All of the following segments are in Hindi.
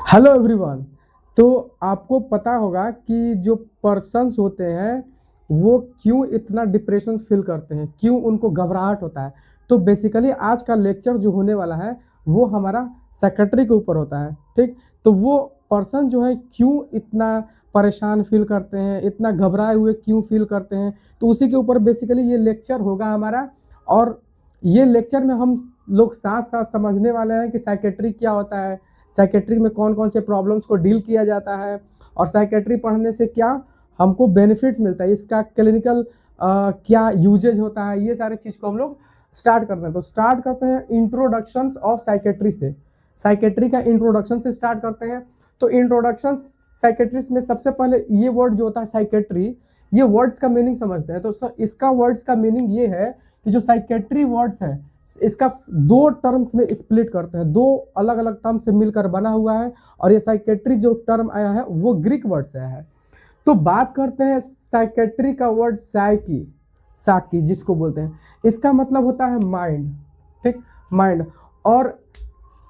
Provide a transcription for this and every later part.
Hello everyone. तो आपको पता होगा कि जो पर्सन्स होते हैं वो क्यों इतना डिप्रेशन फील करते हैं, क्यों उनको घबराहट होता है। तो बेसिकली आज का लेक्चर जो होने वाला है वो हमारा सेक्रेटरी के ऊपर होता है। ठीक, तो वो पर्सन जो है क्यों इतना परेशान फील करते हैं, इतना घबराए हुए क्यों फील करते हैं, तो उसी के ऊपर बेसिकली ये लेक्चर होगा हमारा। और ये लेक्चर में हम लोग साथ साथ समझने वाले हैं कि साइकेट्री क्या होता है, साइकेट्री में कौन कौन से प्रॉब्लम्स को डील किया जाता है, और साइकेट्री पढ़ने से क्या हमको बेनिफिट मिलता है, इसका क्लिनिकल क्या यूजेज होता है, ये सारे चीज़ को हम लोग स्टार्ट करते हैं। तो स्टार्ट करते हैं इंट्रोडक्शंस ऑफ साइकेट्री से। साइकेट्री का इंट्रोडक्शन से स्टार्ट करते हैं। तो इंट्रोडक्शन साइकेट्रिस्ट में सबसे पहले ये वर्ड जो होता है साइकेट्री, ये वर्ड्स का मीनिंग समझते हैं। तो इसका वर्ड्स का मीनिंग ये है कि जो साइकेट्री वर्ड्स है इसका दो टर्म्स में स्प्लिट करते हैं, दो अलग अलग टर्म से मिलकर बना हुआ है। और ये साइकेट्री जो टर्म आया है वो ग्रीक वर्ड से आया है। तो बात करते हैं साइकेट्री का वर्ड साइकी, साकी जिसको बोलते हैं, इसका मतलब होता है माइंड। ठीक, माइंड। और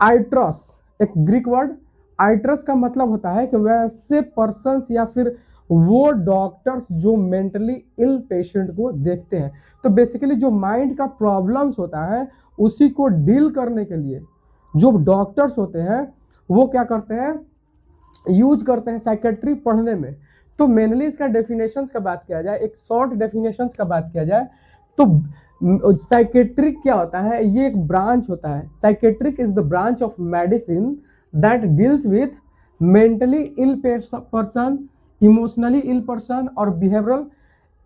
आइट्रस एक ग्रीक वर्ड, आइट्रस का मतलब होता है कि वैसे पर्सन्स या फिर वो डॉक्टर्स जो मेंटली इल पेशेंट को देखते हैं। तो बेसिकली जो माइंड का प्रॉब्लम्स होता है उसी को डील करने के लिए जो डॉक्टर्स होते हैं वो क्या करते हैं, यूज करते हैं साइकेट्री पढ़ने में। तो मेनली इसका डेफिनेशंस का बात किया जाए, एक शॉर्ट डेफिनेशंस का बात किया जाए तो साइकेट्रिक क्या होता है, ये एक ब्रांच होता है। Psychiatric is the branch of medicine that deals with mentally ill person, emotionally ill person और बिहेवियरल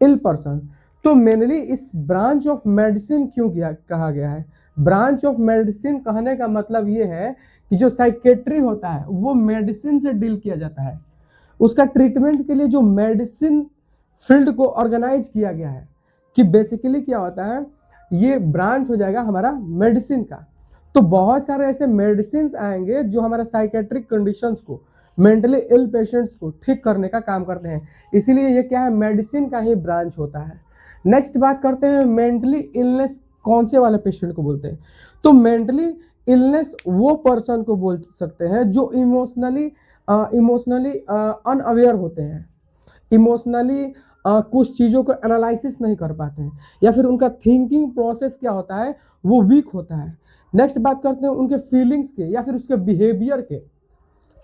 इल पर्सन। तो मेनली इस ब्रांच ऑफ मेडिसिन क्यों कहा गया है, ब्रांच ऑफ मेडिसिन कहने का मतलब ये है कि जो साइकेट्री होता है वो मेडिसिन से डील किया जाता है। उसका ट्रीटमेंट के लिए जो मेडिसिन फील्ड को ऑर्गेनाइज किया गया है कि बेसिकली क्या होता है, ये ब्रांच हो जाएगा हमारा मेडिसिन का। तो बहुत सारे ऐसे मेडिसिन आएंगे जो हमारा साइकेट्रिक कंडीशंस को, मेंटली इल पेशेंट्स को ठीक करने का काम करते हैं। इसीलिए ये क्या है, मेडिसिन का ही ब्रांच होता है। नेक्स्ट बात करते हैं मेंटली इलनेस कौन से वाले पेशेंट को बोलते हैं। तो मेंटली इलनेस वो पर्सन को बोल सकते हैं जो इमोशनली अनअवेयर होते हैं, इमोशनली कुछ चीज़ों को एनालिसिस नहीं कर पाते हैं, या फिर उनका थिंकिंग प्रोसेस क्या होता है वो वीक होता है। नेक्स्ट बात करते हैं उनके फीलिंग्स के या फिर उसके बिहेवियर के,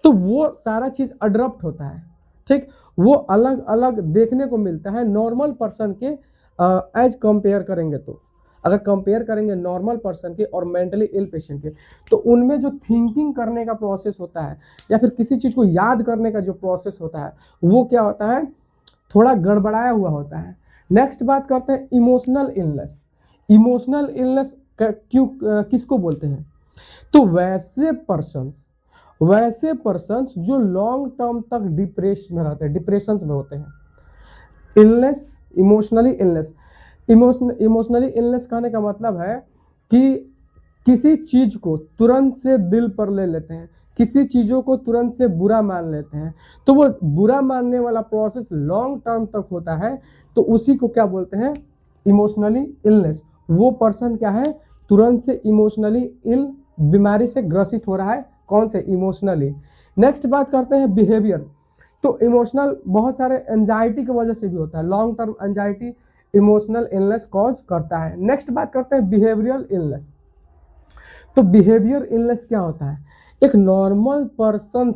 तो वो सारा चीज़ अडरप्ट होता है। ठीक, वो अलग अलग देखने को मिलता है नॉर्मल पर्सन के एज कंपेयर करेंगे। तो अगर कंपेयर करेंगे नॉर्मल पर्सन के और मेंटली इल पेशेंट के, तो उनमें जो थिंकिंग करने का प्रोसेस होता है या फिर किसी चीज़ को याद करने का जो प्रोसेस होता है वो क्या होता है, थोड़ा गड़बड़ाया हुआ होता है। नेक्स्ट बात करते हैं इमोशनल इलनेस। इमोशनल इलनेस क्यों किसको बोलते हैं, तो वैसे पर्सन्स जो लॉन्ग टर्म तक डिप्रेशन में रहते हैं, डिप्रेशन में होते हैं। Illness, emotionally illness, emotionally illness कहने का मतलब है कि किसी चीज को तुरंत से दिल पर ले लेते हैं, किसी चीज़ों को तुरंत से बुरा मान लेते हैं। तो वो बुरा मानने वाला प्रोसेस लॉन्ग टर्म तक होता है, तो उसी को क्या बोलते हैं, इमोशनली इलनेस। वो पर्सन क्या है, तुरंत से इमोशनली इल बीमारी से ग्रसित हो रहा है, कौन से, इमोशनली। नेक्स्ट बात करते हैं बिहेवियर। तो इमोशनल बहुत सारे एंजाइटी की वजह से भी होता है, long term anxiety emotional illness cause करता है। नेक्स्ट बात करते हैं बिहेवियरल इलनेस। तो बिहेवियर इलनेस क्या होता है, एक नॉर्मल पर्सन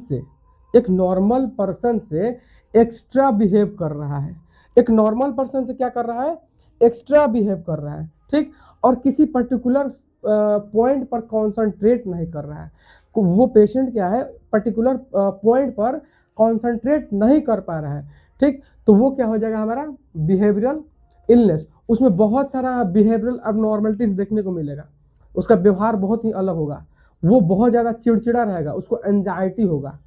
से एक्स्ट्रा बिहेव कर रहा है, एक नॉर्मल पर्सन से क्या कर रहा है, एक्स्ट्रा बिहेव कर रहा है। ठीक, और किसी पर्टिकुलर पॉइंट पर कॉन्सेंट्रेट नहीं कर रहा है। वो पेशेंट क्या है, पर्टिकुलर पॉइंट पर कॉन्सेंट्रेट नहीं कर पा रहा है। ठीक, तो वो क्या हो जाएगा हमारा बिहेवियरल इलनेस। उसमें बहुत सारा बिहेवियरल अबनॉर्मलिटीज देखने को मिलेगा, उसका व्यवहार बहुत ही अलग होगा, वो बहुत ज़्यादा चिड़चिड़ा रहेगा, उसको एंजाइटी होगा।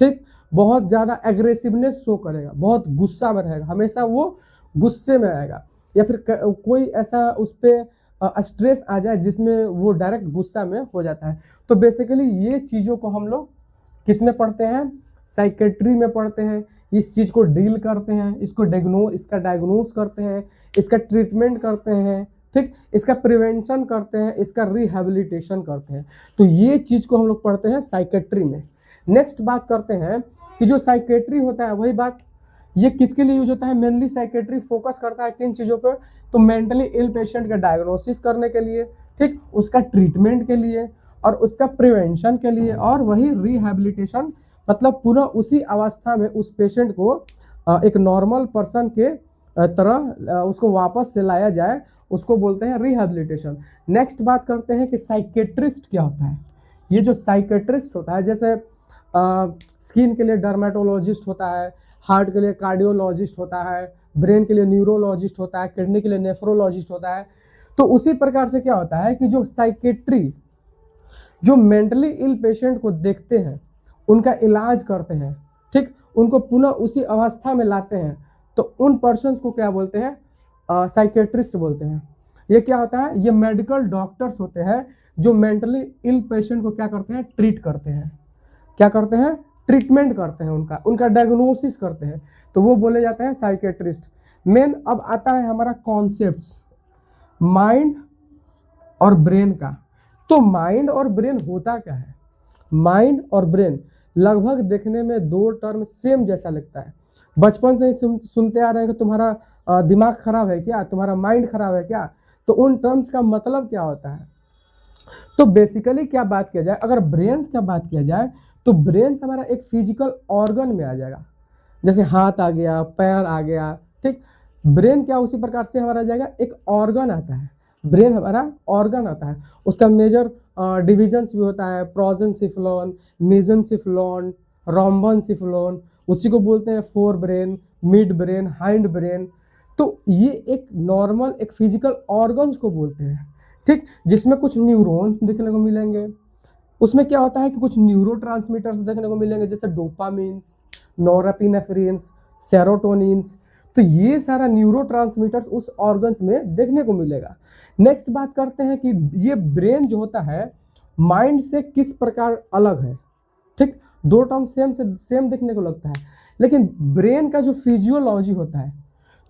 ठीक, बहुत ज़्यादा एग्रेसिवनेस शो करेगा, बहुत गुस्सा में रहेगा, हमेशा वो गुस्से में आएगा, या फिर कोई ऐसा उस पर स्ट्रेस आ जाए जिसमें वो डायरेक्ट गुस्सा में हो जाता है। तो बेसिकली ये चीज़ों को हम लोग किस में पढ़ते हैं, साइकेट्री में पढ़ते हैं। इस चीज़ को डील करते हैं, इसका डायग्नोस करते हैं, इसका ट्रीटमेंट करते हैं। ठीक, इसका प्रिवेंशन करते हैं, इसका रिहेबिलिटेशन करते हैं। तो ये चीज़ को हम लोग पढ़ते हैं साइकेट्री में। नेक्स्ट बात करते हैं कि जो साइकेट्री होता है, वही बात, ये किसके लिए यूज होता है? मेनली साइकेट्री फोकस करता है किन चीज़ों पर? तो मेंटली इल पेशेंट का डायग्नोसिस करने के लिए, ठीक, उसका ट्रीटमेंट के लिए और उसका प्रिवेंशन के लिए, और वही रिहैबिलिटेशन, मतलब पूरा उसी अवस्था में उस पेशेंट को एक नॉर्मल पर्सन के तरह उसको वापस से लाया जाए, उसको बोलते हैं रिहैबिलिटेशन। नेक्स्ट बात करते हैं कि साइकेट्रिस्ट क्या होता है। ये जो साइकेट्रिस्ट होता है, जैसे स्किन के लिए डर्मेटोलॉजिस्ट होता है, हार्ट के लिए कार्डियोलॉजिस्ट होता है, ब्रेन के लिए न्यूरोलॉजिस्ट होता है, किडनी के लिए नेफ्रोलॉजिस्ट होता है। तो उसी प्रकार से क्या होता है कि जो साइकेट्री जो मेंटली इल पेशेंट को देखते हैं, उनका इलाज करते हैं, ठीक, उनको पुनः उसी अवस्था में लाते हैं, तो उन पर्सन्स को क्या बोलते हैं? साइकेट्रिस्ट बोलते हैं। ये क्या होता है? ये मेडिकल डॉक्टर्स होते हैं जो मेंटली इल पेशेंट को क्या करते हैं? ट्रीट करते हैं। क्या करते हैं? ट्रीटमेंट करते हैं, उनका डायग्नोसिस करते हैं, तो वो बोले जाते हैं साइकेट्रिस्ट। मेन अब आता है हमारा कॉन्सेप्ट्स माइंड और ब्रेन का। तो माइंड और ब्रेन होता क्या है? माइंड और ब्रेन लगभग देखने में दो टर्म सेम जैसा लगता है। बचपन से ही सुनते आ रहे हैं कि तुम्हारा दिमाग खराब है क्या, तुम्हारा माइंड खराब है क्या, तो उन टर्म्स का मतलब क्या होता है? तो बेसिकली क्या बात किया जाए, अगर ब्रेन्स का बात किया जाए तो ब्रेन्स हमारा एक फिजिकल ऑर्गन में आ जाएगा, जैसे हाथ आ गया, पैर आ गया, ठीक। ब्रेन क्या उसी प्रकार से हमारा जाएगा, एक ऑर्गन आता है, ब्रेन हमारा ऑर्गन आता है, उसका मेजर डिविजन्स भी होता है, प्रोजेंसिफ्लॉन, मेसेंसिफ्लॉन, रोम्बेनसिफ्लॉन, उसी को बोलते हैं fore brain, mid brain, hind brain. तो ये एक नॉर्मल एक फिजिकल ऑर्गन्स को बोलते हैं, ठीक, जिसमें कुछ न्यूरॉन्स देखने को मिलेंगे। उसमें क्या होता है कि कुछ न्यूरोट्रांसमीटर्स देखने को मिलेंगे, जैसे डोपामिन्स, नोरेपिनेफ्रिन्स, सेरोटोनिन्स। तो ये सारा न्यूरोट्रांसमीटर्स उस ऑर्गन्स में देखने को मिलेगा। नेक्स्ट बात करते हैं कि ये ब्रेन जो होता है माइंड से किस प्रकार अलग है, ठीक। दो टर्म सेम से सेम देखने को लगता है, लेकिन ब्रेन का जो फिजियोलॉजी होता है,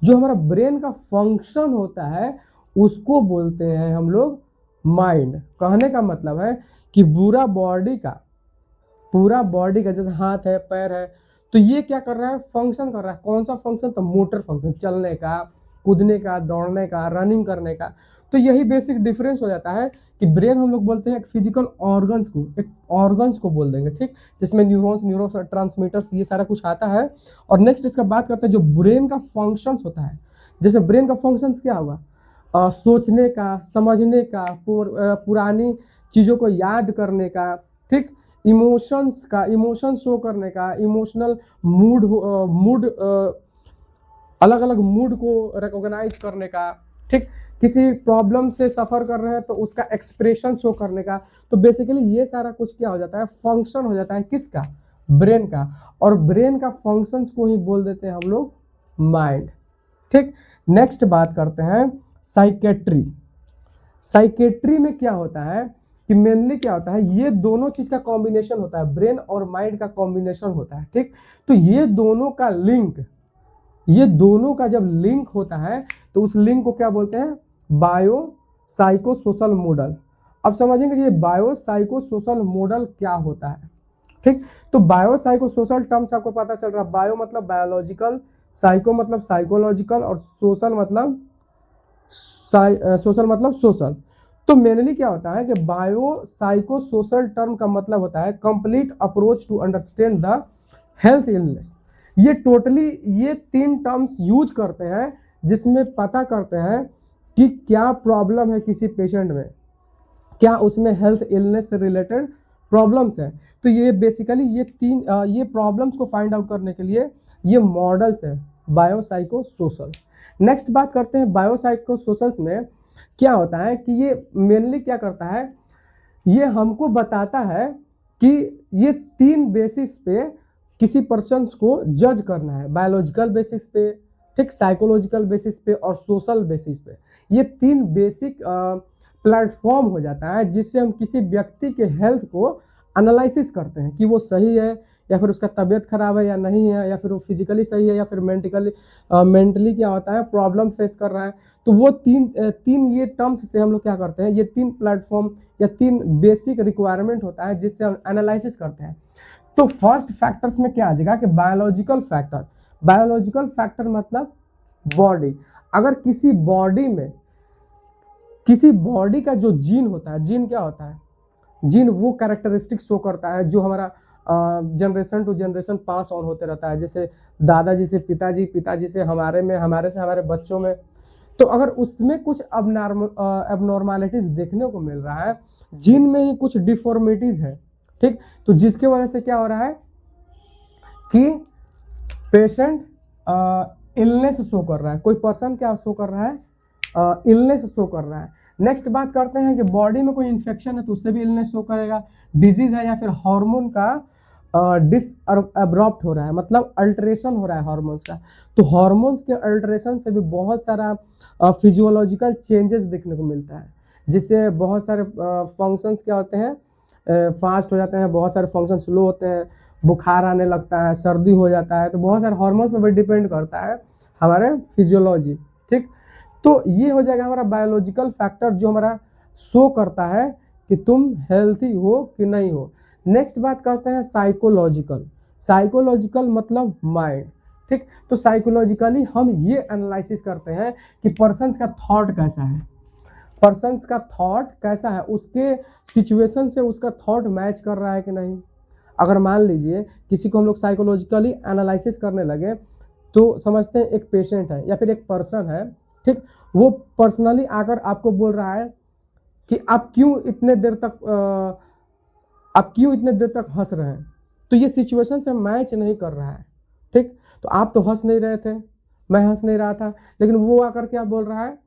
जो हमारा ब्रेन का फंक्शन होता है, उसको बोलते हैं हम लोग माइंड। कहने का मतलब है कि पूरा बॉडी का जैसे हाथ है, पैर है, तो ये क्या कर रहा है? फंक्शन कर रहा है। कौन सा फंक्शन? तो मोटर फंक्शन, चलने का, कूदने का, दौड़ने का, रनिंग करने का। तो यही बेसिक डिफरेंस हो जाता है कि ब्रेन हम लोग बोलते हैं एक फिजिकल ऑर्गन्स को बोल देंगे, ठीक, जिसमें न्यूरॉन्स, न्यूरो ट्रांसमीटर्स, ये सारा कुछ आता है। और नेक्स्ट इसका बात करते हैं जो ब्रेन का फंक्शंस होता है। जैसे ब्रेन का फंक्शंस क्या होगा? सोचने का, समझने का, पुरानी चीज़ों को याद करने का, ठीक, इमोशन शो करने का, इमोशनल मूड अलग अलग मूड को रिकॉग्नाइज करने का, ठीक, किसी प्रॉब्लम से सफ़र कर रहे हैं तो उसका एक्सप्रेशन शो करने का। तो बेसिकली ये सारा कुछ क्या हो जाता है? फंक्शन हो जाता है किसका? ब्रेन का। और ब्रेन का फंक्शंस को ही बोल देते हैं हम लोग माइंड, ठीक। नेक्स्ट बात करते हैं साइकेट्री में क्या होता है कि मेनली क्या होता है, ये दोनों चीज का कॉम्बिनेशन होता है, ब्रेन और माइंड का कॉम्बिनेशन होता है, ठीक। तो ये दोनों का जब लिंक होता है तो उस लिंक को क्या बोलते हैं? Bio psycho social model. अब समझेंगे ये बायो साइको सोशल मॉडल क्या होता है, ठीक। तो बायो साइको सोशल टर्म्स आपको पता चल रहा है। बायो मतलब बायोलॉजिकल, साइको मतलब साइकोलॉजिकल, और सोशल मतलब सोशल। तो मेनली क्या होता है कि बायो साइको सोशल टर्म का मतलब होता है complete approach to understand the health illness. ये तीन टर्म्स यूज करते हैं जिसमें पता करते हैं कि क्या प्रॉब्लम है किसी पेशेंट में, क्या उसमें हेल्थ इलनेस से रिलेटेड प्रॉब्लम्स है। तो ये बेसिकली ये प्रॉब्लम्स को फाइंड आउट करने के लिए ये मॉडल्स है बायो साइको सोशल। नेक्स्ट बात करते हैं बायो साइको सोशल्स में क्या होता है कि ये मेनली क्या करता है, ये हमको बताता है कि ये तीन बेसिस पे किसी पर्सन को जज करना है, बायोलॉजिकल बेसिस पे, ठीक, साइकोलॉजिकल बेसिस पे और सोशल बेसिस पे। ये तीन बेसिक प्लेटफॉर्म हो जाता है जिससे हम किसी व्यक्ति के हेल्थ को एनालिसिस करते हैं कि वो सही है या फिर उसका तबीयत खराब है या नहीं है, या फिर वो फिजिकली सही है या फिर मेंटली क्या होता है, प्रॉब्लम फेस कर रहा है। तो वो तीन ये टर्म्स से हम लोग क्या करते हैं, ये तीन प्लेटफॉर्म या तीन बेसिक रिक्वायरमेंट होता है जिससे हम एनालिसिस करते हैं। तो फर्स्ट फैक्टर्स में क्या आ जाएगा कि बायोलॉजिकल फैक्टर। बायोलॉजिकल फैक्टर मतलब बॉडी। अगर किसी बॉडी में, किसी बॉडी का जो जीन होता है, जीन क्या होता है, जीन वो कैरेक्टरिस्टिक शो करता है जो हमारा generation to generation pass on होते रहता है, जैसे दादाजी से पिताजी, पिताजी से हमारे में, हमारे से हमारे बच्चों में। तो अगर उसमें कुछ एबनॉर्मलिटीज देखने को मिल रहा है, जीन में ही कुछ डिफॉर्मिटीज है, ठीक, तो जिसके वजह से क्या हो रहा है कि पेशेंट इलनेस शो कर रहा है, कोई पर्सन क्या शो कर रहा है, इलनेस शो कर रहा है। नेक्स्ट बात करते हैं कि बॉडी में कोई इन्फेक्शन है तो उससे भी इलनेस शो करेगा, डिजीज है या फिर हार्मोन का डिसअब्रॉप्ट हो रहा है, मतलब अल्टरेशन हो रहा है हार्मोन्स का। तो हार्मोन्स के अल्टरेशन से भी बहुत सारा फिजियोलॉजिकल चेंजेस देखने को मिलता है, जिससे बहुत सारे फंक्शंस क्या होते हैं, फास्ट हो जाते हैं, बहुत सारे फंक्शन स्लो होते हैं, बुखार आने लगता है, सर्दी हो जाता है। तो बहुत सारे हार्मोन्स पर भी डिपेंड करता है हमारे फिजियोलॉजी, ठीक। तो ये हो जाएगा हमारा बायोलॉजिकल फैक्टर जो हमारा शो करता है कि तुम हेल्थी हो कि नहीं हो। नेक्स्ट बात करते हैं साइकोलॉजिकल। साइकोलॉजिकल मतलब माइंड, ठीक। तो साइकोलॉजिकली हम ये एनालिसिस करते हैं कि पर्सन का थॉट कैसा है, पर्सन का थॉट कैसा है, उसके सिचुएशन से उसका थॉट मैच कर रहा है कि नहीं। अगर मान लीजिए किसी को हम लोग साइकोलॉजिकली एनालिसिस करने लगे तो समझते हैं एक पेशेंट है या फिर एक पर्सन है, ठीक, वो पर्सनली आकर आपको बोल रहा है कि आप क्यों इतने देर तक हंस रहे हैं, तो ये सिचुएशन से मैच नहीं कर रहा है, ठीक। तो आप तो हंस नहीं रहे थे, मैं हंस नहीं रहा था, लेकिन वो आकर क्या बोल रहा है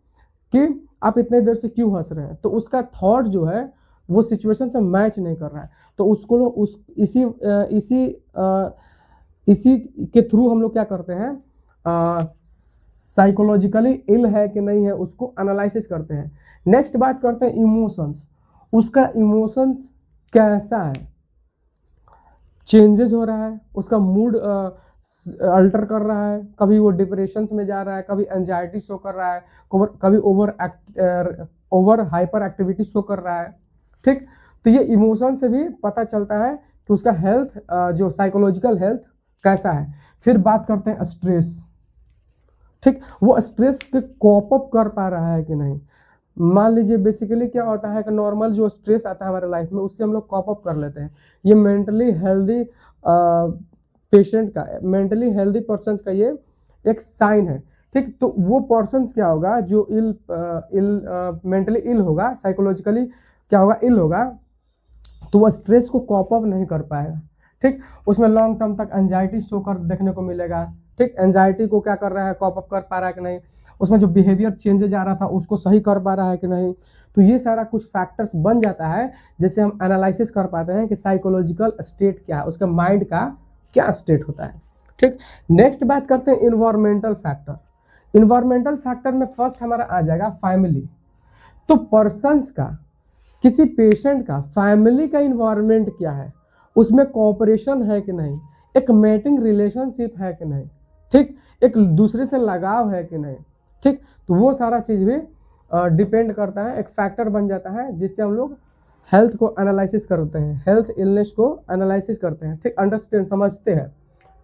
कि आप इतने देर से क्यों हंस रहे हैं, तो उसका थॉट जो है वो सिचुएशन से मैच नहीं कर रहा है। तो उसको इसी के थ्रू हम लोग क्या करते हैं, साइकोलॉजिकली इल है कि नहीं है उसको एनालिसिस करते हैं। नेक्स्ट बात करते हैं इमोशंस। उसका इमोशंस कैसा है, चेंजेस हो रहा है, उसका मूड अल्टर कर रहा है, कभी वो डिप्रेशन में जा रहा है, कभी एंजाइटी शो कर रहा है, कभी ओवर हाइपर एक्टिविटी शो कर रहा है, ठीक। तो ये इमोशन से भी पता चलता है कि उसका हेल्थ, जो साइकोलॉजिकल हेल्थ कैसा है। फिर बात करते हैं स्ट्रेस, ठीक, वो स्ट्रेस के कॉप अप कर पा रहा है कि नहीं। मान लीजिए बेसिकली क्या होता है कि नॉर्मल जो स्ट्रेस आता है हमारे लाइफ में उससे हम लोग कॉप अप कर लेते हैं। ये मेंटली हेल्दी पेशेंट का, मेंटली हेल्दी पर्सन का ये एक साइन है, ठीक। तो वो पर्सन क्या होगा जो मेंटली इल होगा, साइकोलॉजिकली क्या होगा, इल होगा, तो वो स्ट्रेस को कॉप अप नहीं कर पाएगा, ठीक। उसमें लॉन्ग टर्म तक एंजाइटी शो कर देखने को मिलेगा, ठीक। एंजाइटी को क्या कर रहा है, कॉप अप कर पा रहा है कि नहीं, उसमें जो बिहेवियर चेंजेज आ रहा था उसको सही कर पा रहा है कि नहीं। तो ये सारा कुछ फैक्टर्स बन जाता है जिससे हम एनालिसिस कर पाते हैं कि साइकोलॉजिकल स्टेट क्या है, उसका माइंड का क्या स्टेट होता है, ठीक। नेक्स्ट बात करते हैं इन्वायरमेंटल फैक्टर। इन्वायरमेंटल फैक्टर में फर्स्ट हमारा आ जाएगा फैमिली। तो पर्सन्स का, किसी पेशेंट का फैमिली का इन्वायरमेंट क्या है, उसमें कोऑपरेशन है कि नहीं, एक मेटिंग रिलेशनशिप है कि नहीं, ठीक, एक दूसरे से लगाव है कि नहीं, ठीक। तो वो सारा चीज़ भी डिपेंड करता है, एक फैक्टर बन जाता है जिससे हम लोग हेल्थ को एनालिसिस करते हैं, हेल्थ इलनेस को एनालिसिस करते हैं, ठीक, अंडरस्टैंड समझते हैं,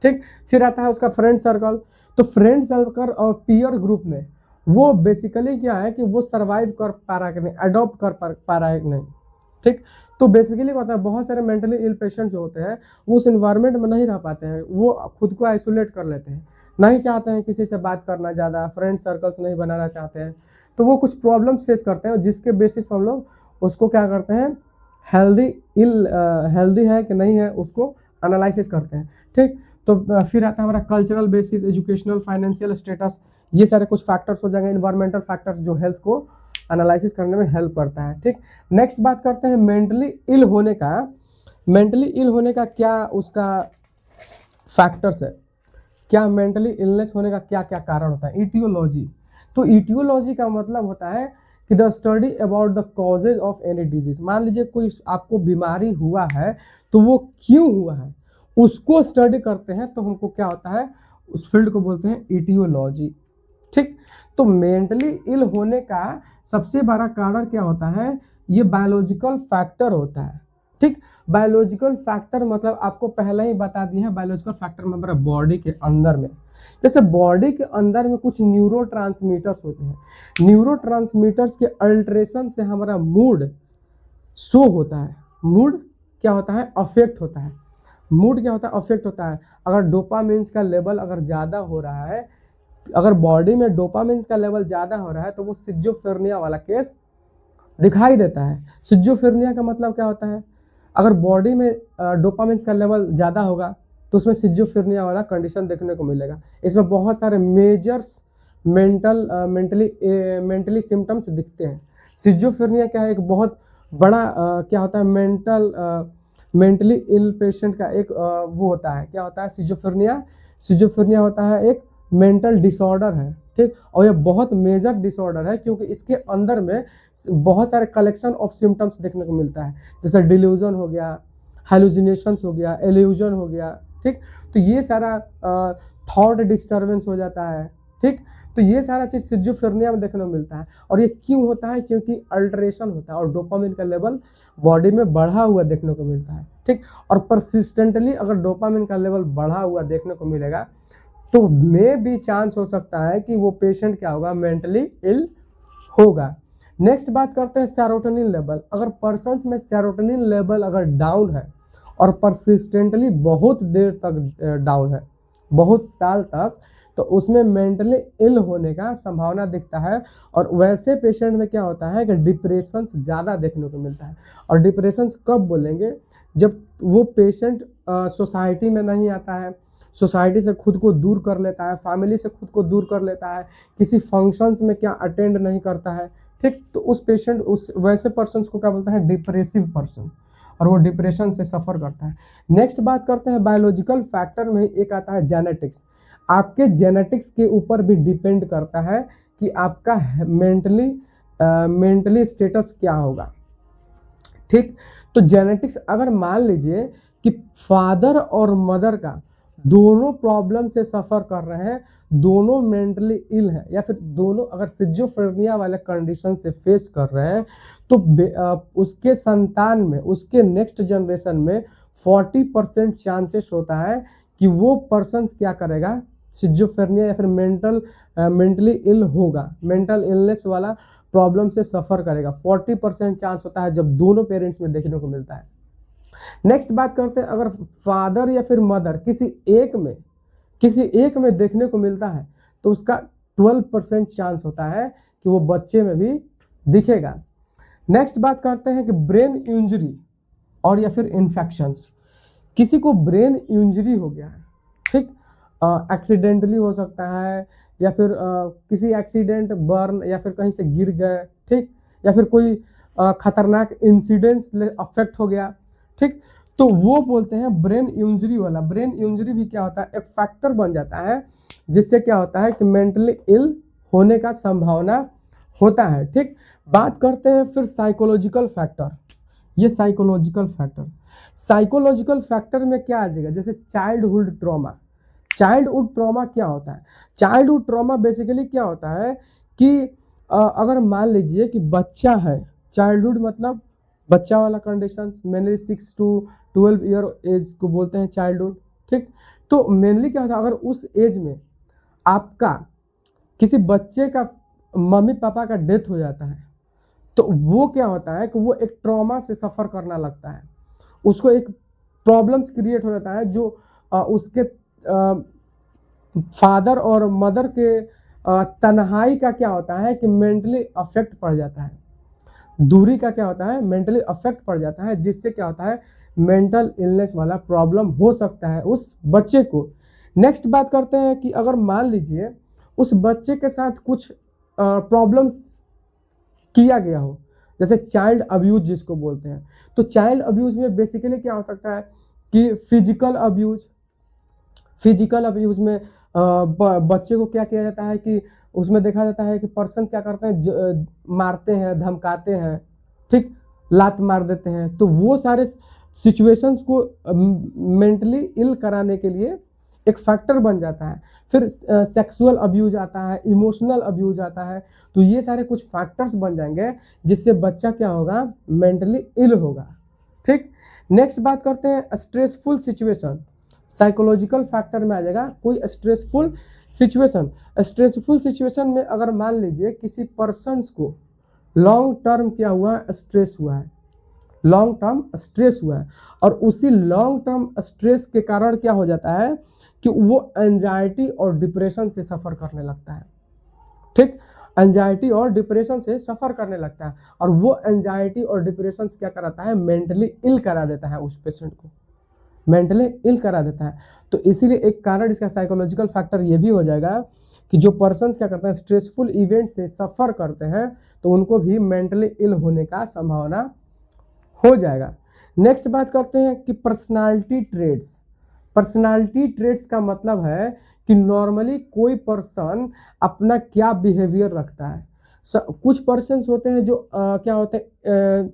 ठीक। फिर आता है उसका फ्रेंड सर्कल। तो फ्रेंड सर्कल और पीयर ग्रुप में वो बेसिकली क्या है कि वो सर्वाइव कर पा रहा है कि नहीं, अडॉप्ट कर पा रहा है कि नहीं, ठीक। तो बेसिकली होता है बहुत सारे मेंटली इल पेशेंट जो होते हैं वो उस इन्वायरमेंट में नहीं रह पाते हैं, वो खुद को आइसोलेट कर लेते हैं, नहीं चाहते हैं किसी से बात करना, ज़्यादा फ्रेंड सर्कल्स नहीं बनाना चाहते हैं। तो वो कुछ प्रॉब्लम्स फेस करते हैं जिसके बेसिस पर हम लोग उसको क्या करते हैं, हेल्दी है कि नहीं है उसको एनालिसिस करते हैं, ठीक। तो फिर आता है हमारा cultural basis, educational, financial status, ये सारे कुछ फैक्टर्स हो जाएंगे, इन्वायरमेंटल फैक्टर्स जो हेल्थ को एनालिसिस करने में हेल्प करता है, ठीक। नेक्स्ट बात करते हैं मेंटली इल होने का। मेंटली इल होने का क्या उसका फैक्टर्स है, क्या मेंटली इलनेस होने का क्या क्या कारण होता है, ईटियोलॉजी। तो ईटियोलॉजी का मतलब होता है कि the study about the causes of any disease. मान लीजिए कोई आपको बीमारी हुआ है तो वो क्यों हुआ है उसको स्टडी करते हैं, तो हमको क्या होता है, उस फील्ड को बोलते हैं ईटियोलॉजी, ठीक। तो मेंटली इल होने का सबसे बड़ा कारण क्या होता है, ये बायोलॉजिकल फैक्टर होता है, ठीक। बायोलॉजिकल फैक्टर मतलब आपको पहले ही बता दिया है, बायोलॉजिकल फैक्टर में हमारा बॉडी के अंदर में, जैसे बॉडी के अंदर में कुछ न्यूरोट्रांसमीटर्स होते हैं, न्यूरोट्रांसमीटर्स के अल्ट्रेशन से हमारा मूड शो होता है, मूड क्या होता है, अफेक्ट होता है, मूड क्या होता है, अफेक्ट होता है। अगर डोपामिन्स का लेवल अगर ज़्यादा हो रहा है, अगर बॉडी में डोपामिन्स का लेवल ज़्यादा हो रहा है तो वो सिजोफ्रेनिया वाला केस दिखाई देता है। सिजोफ्रेनिया का मतलब क्या होता है, अगर बॉडी में डोपामिन्स का लेवल ज़्यादा होगा तो उसमें सिजोफ्रेनिया वाला कंडीशन देखने को मिलेगा। इसमें बहुत सारे मेजर्स मेंटली सिम्टम्स दिखते हैं। सिजोफ्रेनिया क्या है, एक बहुत बड़ा क्या होता है, मेंटली इल पेशेंट का एक वो होता है, क्या होता है, सिजोफ्रेनिया होता है एक मेंटल डिसऑर्डर है, ठीक। और ये बहुत मेजर डिसऑर्डर है क्योंकि इसके अंदर में बहुत सारे कलेक्शन ऑफ सिम्टम्स देखने को मिलता है, जैसे डिल्यूजन हो गया, हेलुसिनेशंस हो गया, एल्यूजन हो गया, ठीक। तो ये सारा थॉट डिस्टर्बेंस हो जाता है, ठीक। तो ये सारा चीज़ सिजोफ्रेनिया में देखने को मिलता है। और ये क्यों होता है, क्योंकि अल्ट्रेशन होता है और डोपामिन का लेवल बॉडी में बढ़ा हुआ देखने को मिलता है, ठीक। और परसिस्टेंटली अगर डोपामिन का लेवल बढ़ा हुआ देखने को मिलेगा तो में भी चांस हो सकता है कि वो पेशेंट क्या होगा, मेंटली इल होगा। नेक्स्ट बात करते हैं सेरोटोनिन लेवल। अगर पर्सन्स में सेरोटोनिन लेवल अगर डाउन है और परसिस्टेंटली बहुत देर तक डाउन है, बहुत साल तक, तो उसमें मेंटली इल होने का संभावना दिखता है। और वैसे पेशेंट में क्या होता है कि डिप्रेशन ज़्यादा देखने को मिलता है। और डिप्रेशन कब बोलेंगे, जब वो पेशेंट सोसाइटी में नहीं आता है, सोसाइटी से खुद को दूर कर लेता है, फैमिली से खुद को दूर कर लेता है, किसी फंक्शंस में क्या अटेंड नहीं करता है, ठीक। तो उस पेशेंट, उस वैसे पर्सन्स को क्या बोलते हैं, डिप्रेसिव पर्सन, और वो डिप्रेशन से सफ़र करता है। नेक्स्ट बात करते हैं बायोलॉजिकल फैक्टर में एक आता है जेनेटिक्स। आपके जेनेटिक्स के ऊपर भी डिपेंड करता है कि आपका मेंटली स्टेटस क्या होगा, ठीक। तो जेनेटिक्स, अगर मान लीजिए कि फादर और मदर का दोनों प्रॉब्लम से सफ़र कर रहे हैं, दोनों मेंटली इल है, या फिर दोनों अगर सिजोफ्रेनिया वाले कंडीशन से फेस कर रहे हैं, तो उसके संतान में, उसके नेक्स्ट जनरेशन में 40% चांसेस होता है कि वो पर्सन क्या करेगा, सिजोफ्रेनिया या फिर मेंटली इल होगा, मेंटल इलनेस वाला प्रॉब्लम से सफ़र करेगा। 40% चांस होता है जब दोनों पेरेंट्स में देखने को मिलता है। नेक्स्ट बात करते हैं, अगर फादर या फिर मदर किसी एक में देखने को मिलता है तो उसका 12% चांस होता है कि वो बच्चे में भी दिखेगा। नेक्स्ट बात करते हैं कि ब्रेन इंजरी और या फिर इन्फेक्शंस। किसी को ब्रेन इंजरी हो गया है, ठीक, एक्सीडेंटली हो सकता है, या फिर किसी एक्सीडेंट, बर्न, या फिर कहीं से गिर गए, ठीक, या फिर कोई खतरनाक इंसिडेंस अफेक्ट हो गया, ठीक। तो वो बोलते हैं ब्रेन इंजरी वाला। ब्रेन इंजरी भी क्या होता है, एक फैक्टर बन जाता है जिससे क्या होता है कि मेंटली इल होने का संभावना होता है, ठीक। बात करते हैं फिर साइकोलॉजिकल फैक्टर। ये साइकोलॉजिकल फैक्टर में क्या आ जाएगा, जैसे चाइल्डहुड ट्रॉमा। चाइल्डहुड ट्रॉमा क्या होता है, चाइल्डहुड ट्रॉमा बेसिकली क्या होता है कि अगर मान लीजिए कि बच्चा है, चाइल्डहुड मतलब बच्चा वाला condition, mainly 6 to 12 year age को बोलते हैं चाइल्डहुड, ठीक। तो मेनली क्या होता है, अगर उस एज में आपका किसी बच्चे का मम्मी पापा का डेथ हो जाता है तो वो क्या होता है कि वो एक ट्रॉमा से सफ़र करना लगता है, उसको एक प्रॉब्लम्स क्रिएट हो जाता है जो उसके फादर और मदर के तन्हाई का क्या होता है कि मेंटली अफेक्ट पड़ जाता है, दूरी का क्या होता है, मेंटली अफेक्ट पड़ जाता है, जिससे क्या होता है मेंटल इलनेस वाला प्रॉब्लम हो सकता है उस बच्चे को। नेक्स्ट बात करते हैं कि अगर मान लीजिए उस बच्चे के साथ कुछ प्रॉब्लम्स किया गया हो, जैसे चाइल्ड अब्यूज जिसको बोलते हैं, तो चाइल्ड अब्यूज में बेसिकली क्या हो सकता है कि फिजिकल अब्यूज में बच्चे को क्या किया जाता है कि उसमें देखा जाता है कि पर्सन क्या करते हैं, मारते हैं, धमकाते हैं, ठीक, लात मार देते हैं। तो वो सारे सिचुएशंस को मेंटली इल कराने के लिए एक फैक्टर बन जाता है। फिर सेक्सुअल अब्यूज आता है, इमोशनल अब्यूज आता है। तो ये सारे कुछ फैक्टर्स बन जाएंगे जिससे बच्चा क्या होगा, मेंटली इल होगा, ठीक। नेक्स्ट बात करते हैं स्ट्रेसफुल सिचुएशन, साइकोलॉजिकल फैक्टर में आ जाएगा कोई स्ट्रेसफुल सिचुएशन। स्ट्रेसफुल सिचुएशन में अगर मान लीजिए किसी पर्सन्स को लॉन्ग टर्म क्या हुआ है, स्ट्रेस हुआ है, लॉन्ग टर्म स्ट्रेस हुआ है, और उसी लॉन्ग टर्म स्ट्रेस के कारण क्या हो जाता है कि वो एंजाइटी और डिप्रेशन से सफ़र करने लगता है। ठीक, एंजाइटी और डिप्रेशन से सफ़र करने लगता है, और वो एंजाइटी और डिप्रेशन क्या कराता है, मेंटली इल करा देता है, उस पेशेंट को मेंटली इल करा देता है। तो इसीलिए एक कारण इसका साइकोलॉजिकल फैक्टर ये भी हो जाएगा कि जो पर्सन्स क्या करते हैं, स्ट्रेसफुल इवेंट से सफ़र करते हैं, तो उनको भी मेंटली इल होने का संभावना हो जाएगा। नेक्स्ट बात करते हैं कि पर्सनालिटी ट्रेड्स। पर्सनालिटी ट्रेड्स का मतलब है कि नॉर्मली कोई पर्सन अपना क्या बिहेवियर रखता है। कुछ पर्सन्स होते हैं जो क्या होते हैं,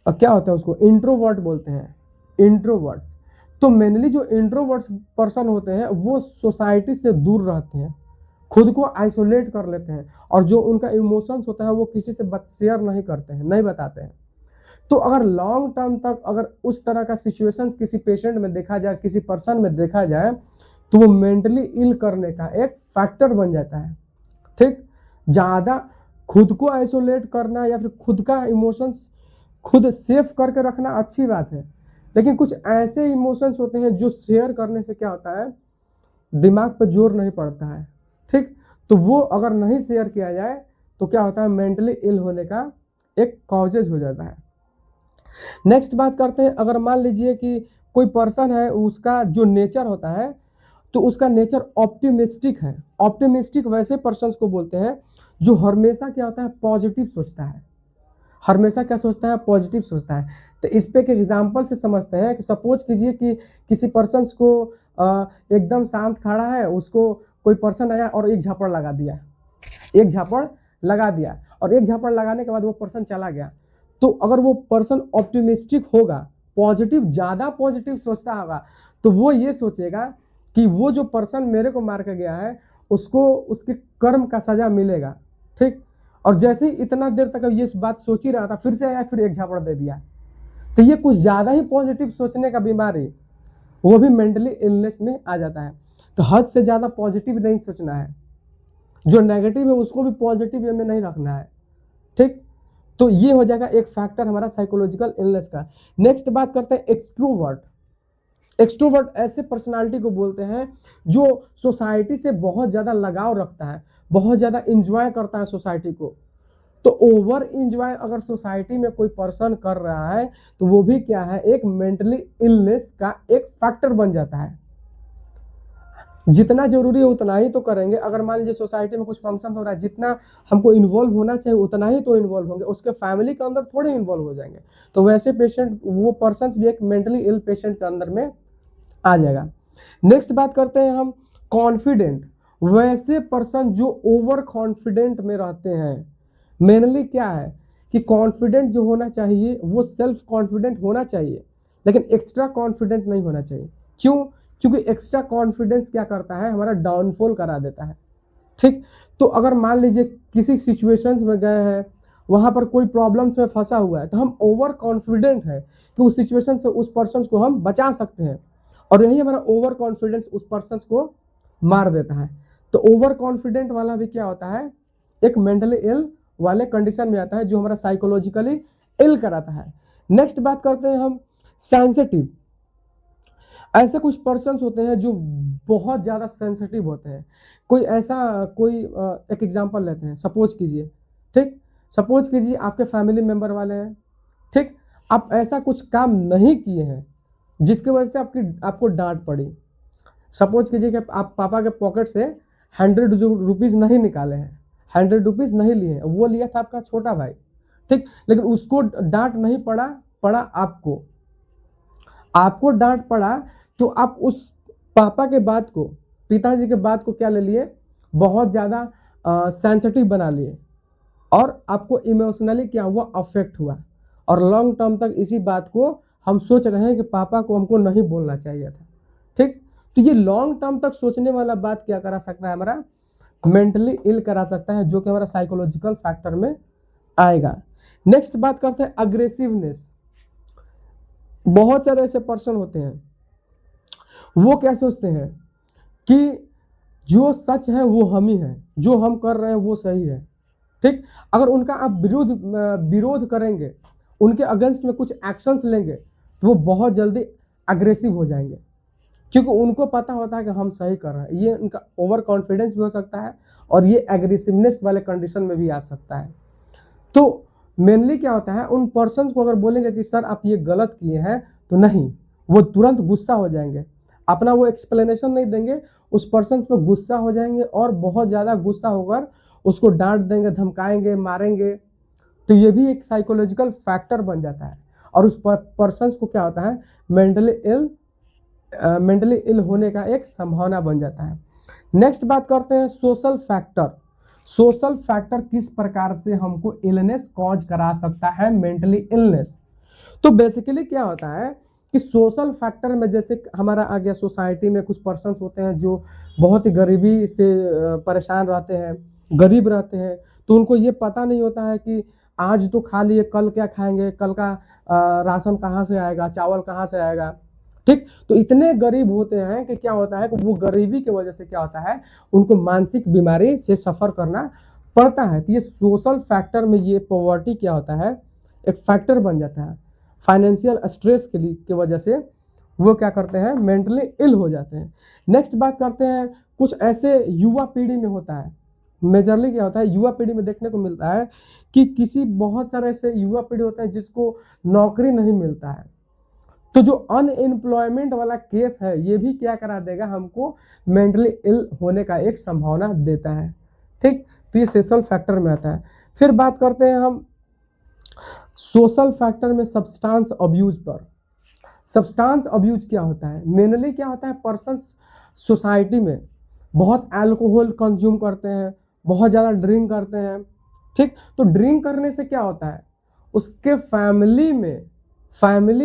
क्या होता है उसको इंट्रोवर्ट बोलते हैं, इंट्रोवर्ट्स। तो मेनली जो इंट्रोवर्ट्स पर्सन होते हैं वो सोसाइटी से दूर रहते हैं, खुद को आइसोलेट कर लेते हैं, और जो उनका इमोशंस होता है वो किसी से शेयर नहीं करते हैं, नहीं बताते हैं। तो अगर लॉन्ग टर्म तक अगर उस तरह का सिचुएशंस किसी पेशेंट में देखा जाए, किसी पर्सन में देखा जाए, तो वो मेंटली इल करने का एक फैक्टर बन जाता है। ठीक, ज़्यादा खुद को आइसोलेट करना या फिर खुद का इमोशंस खुद सेफ करके रखना अच्छी बात है, लेकिन कुछ ऐसे इमोशंस होते हैं जो शेयर करने से क्या होता है, दिमाग पर जोर नहीं पड़ता है। ठीक, तो वो अगर नहीं शेयर किया जाए तो क्या होता है, मेंटली इल होने का एक कॉजेज हो जाता है। नेक्स्ट बात करते हैं, अगर मान लीजिए कि कोई पर्सन है, उसका जो नेचर होता है तो उसका नेचर ऑप्टिमिस्टिक है। ऑप्टिमिस्टिक वैसे पर्सन्स को बोलते हैं जो हमेशा क्या होता है, पॉजिटिव सोचता है, हमेशा क्या सोचता है, पॉजिटिव सोचता है। तो इस पे एक एग्जांपल से समझते हैं कि सपोज कीजिए कि किसी पर्सन्स को एकदम शांत खड़ा है, उसको कोई पर्सन आया और एक झापड़ लगा दिया, एक झापड़ लगा दिया, और एक झापड़ लगाने के बाद वो पर्सन चला गया। तो अगर वो पर्सन ऑप्टिमिस्टिक होगा, पॉजिटिव, ज़्यादा पॉजिटिव सोचता होगा, तो वो ये सोचेगा कि वो जो पर्सन मेरे को मार के गया है उसको उसके कर्म का सजा मिलेगा। ठीक, और जैसे ही इतना देर तक ये बात सोच ही रहा था, फिर से आया, फिर एक झापड़ दे दिया। तो ये कुछ ज़्यादा ही पॉजिटिव सोचने का बीमारी, वो भी मेंटली इलनेस में आ जाता है। तो हद से ज़्यादा पॉजिटिव नहीं सोचना है, जो नेगेटिव है उसको भी पॉजिटिव वे में नहीं रखना है। ठीक, तो ये हो जाएगा एक फैक्टर हमारा साइकोलॉजिकल इलनेस का। नेक्स्ट बात करते हैं एक्सट्रोवर्ट। एक्सट्रोवर्ट ऐसे पर्सनालिटी को बोलते हैं जो सोसाइटी से बहुत ज़्यादा लगाव रखता है, बहुत ज़्यादा इंजॉय करता है सोसाइटी को। तो ओवर इंजॉय अगर सोसाइटी में कोई पर्सन कर रहा है तो वो भी क्या है, एक मेंटली इलनेस का एक फैक्टर बन जाता है। जितना जरूरी है उतना ही तो करेंगे। अगर मान लीजिए सोसाइटी में कुछ फंक्शन हो रहा है, जितना हमको इन्वॉल्व होना चाहिए उतना ही तो इन्वॉल्व होंगे, उसके फैमिली के अंदर थोड़े इन्वॉल्व हो जाएंगे। तो वैसे पेशेंट, वो पर्सन्स भी एक मेंटली इल पेशेंट के अंदर में आ जाएगा। नेक्स्ट बात करते हैं हम कॉन्फिडेंट। वैसे पर्सन जो ओवर कॉन्फिडेंट में रहते हैं, मेनली क्या है कि कॉन्फिडेंट जो होना चाहिए वो सेल्फ कॉन्फिडेंट होना चाहिए, लेकिन एक्स्ट्रा कॉन्फिडेंट नहीं होना चाहिए। क्यों? क्योंकि एक्स्ट्रा कॉन्फिडेंस क्या करता है, हमारा डाउनफॉल करा देता है। ठीक, तो अगर मान लीजिए किसी सिचुएशंस में गए हैं, वहाँ पर कोई प्रॉब्लम्स में फंसा हुआ है, तो हम ओवर कॉन्फिडेंट है कि उस सिचुएशन से उस पर्सन को हम बचा सकते हैं, और यही हमारा ओवर कॉन्फिडेंस उस पर्सन को मार देता है। तो ओवर कॉन्फिडेंट वाला भी क्या होता है, एक मेंटली इल वाले कंडीशन में आता है, जो हमारा साइकोलॉजिकली इल कराता है। नेक्स्ट बात करते हैं हम सेंसिटिव। ऐसे कुछ पर्सन्स होते हैं जो बहुत ज़्यादा सेंसिटिव होते हैं। कोई एक एग्जांपल लेते हैं, सपोज कीजिए, ठीक, सपोज कीजिए आपके फैमिली मेंबर वाले हैं, ठीक, आप ऐसा कुछ काम नहीं किए हैं जिसकी वजह से आपको डांट पड़ी। सपोज कीजिए कि आप पापा के पॉकेट से 100 रुपीज़ नहीं निकाले हैं, 100 रुपीज़ नहीं लिए हैं, वो लिया था आपका छोटा भाई, ठीक, लेकिन उसको डांट नहीं पड़ा आपको डांट पड़ा, तो आप उस पापा के बात को, पिताजी के बात को क्या ले लिए, बहुत ज़्यादा सेंसिटिव बना लिए, और आपको इमोशनली क्या हुआ, अफेक्ट हुआ, और लॉन्ग टर्म तक इसी बात को हम सोच रहे हैं कि पापा को हमको नहीं बोलना चाहिए था। ठीक, तो ये लॉन्ग टर्म तक सोचने वाला बात क्या करा सकता है, हमारा मेंटली इल करा सकता है, जो कि हमारा साइकोलॉजिकल फैक्टर में आएगा। नेक्स्ट बात करते हैं अग्रेसिवनेस। बहुत सारे ऐसे पर्सन होते हैं, वो क्या सोचते हैं कि जो सच है वो हम ही है, जो हम कर रहे हैं वो सही है। ठीक, अगर उनका आप विरोध करेंगे, उनके अगेंस्ट में कुछ एक्शंस लेंगे, तो वो बहुत जल्दी अग्रेसिव हो जाएंगे, क्योंकि उनको पता होता है कि हम सही कर रहे हैं। ये उनका ओवर कॉन्फिडेंस भी हो सकता है और ये एग्रेसिवनेस वाले कंडीशन में भी आ सकता है। तो मेनली क्या होता है, उन पर्सन को अगर बोलेंगे कि सर आप ये गलत किए हैं, तो नहीं, वो तुरंत गुस्सा हो जाएंगे, अपना वो एक्सप्लेनेशन नहीं देंगे, उस पर्सन पर गुस्सा हो जाएंगे और बहुत ज़्यादा गुस्सा होकर उसको डांट देंगे, धमकाएंगे, मारेंगे। तो ये भी एक साइकोलॉजिकल फैक्टर बन जाता है और उस पर्सन को क्या होता है, मेंटली इल होने का एक संभावना बन जाता है। नेक्स्ट बात करते हैं सोशल फैक्टर। सोशल फैक्टर किस प्रकार से हमको इलनेस कॉज करा सकता है, मेंटली इलनेस। तो बेसिकली क्या होता है कि सोशल फैक्टर में जैसे हमारा आ गया, सोसाइटी में कुछ पर्सन्स होते हैं जो बहुत ही गरीबी से परेशान रहते हैं, गरीब रहते हैं, तो उनको ये पता नहीं होता है कि आज तो खा लिए, कल क्या खाएंगे, कल का राशन कहाँ से आएगा, चावल कहाँ से आएगा। ठीक, तो इतने गरीब होते हैं कि क्या होता है कि वो गरीबी की वजह से क्या होता है, उनको मानसिक बीमारी से सफ़र करना पड़ता है। तो ये सोशल फैक्टर में ये पॉवर्टी क्या होता है, एक फैक्टर बन जाता है। फाइनेंशियल स्ट्रेस के लिए की वजह से वो क्या करते हैं, मेंटली इल हो जाते हैं। नेक्स्ट बात करते हैं, कुछ ऐसे युवा पीढ़ी में होता है, मेजरली क्या होता है, युवा पीढ़ी में देखने को मिलता है कि किसी बहुत सारे ऐसे युवा पीढ़ी होते हैं जिसको नौकरी नहीं मिलता है। तो जो अनएम्प्लॉयमेंट वाला केस है, ये भी क्या करा देगा, हमको मेंटली इल होने का एक संभावना देता है। ठीक, तो ये सोशल फैक्टर में आता है। फिर बात करते हैं हम सोशल फैक्टर में सब्सटेंस अब्यूज पर। सब्सटेंस अब्यूज क्या होता है, मेनली क्या होता है, पर्सन सोसाइटी में बहुत अल्कोहल कंज्यूम करते हैं, बहुत ज़्यादा ड्रिंक करते हैं। ठीक, तो ड्रिंक करने से क्या होता है, उसके फैमिली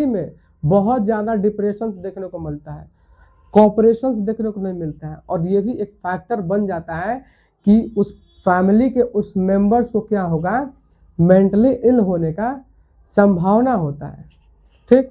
में बहुत ज़्यादा डिप्रेशंस देखने को मिलता है, कॉपरेशंस देखने को नहीं मिलता है, और ये भी एक फैक्टर बन जाता है कि उस फैमिली के उस मेंबर्स को क्या होगा, मेंटली इल होने का संभावना होता है। ठीक,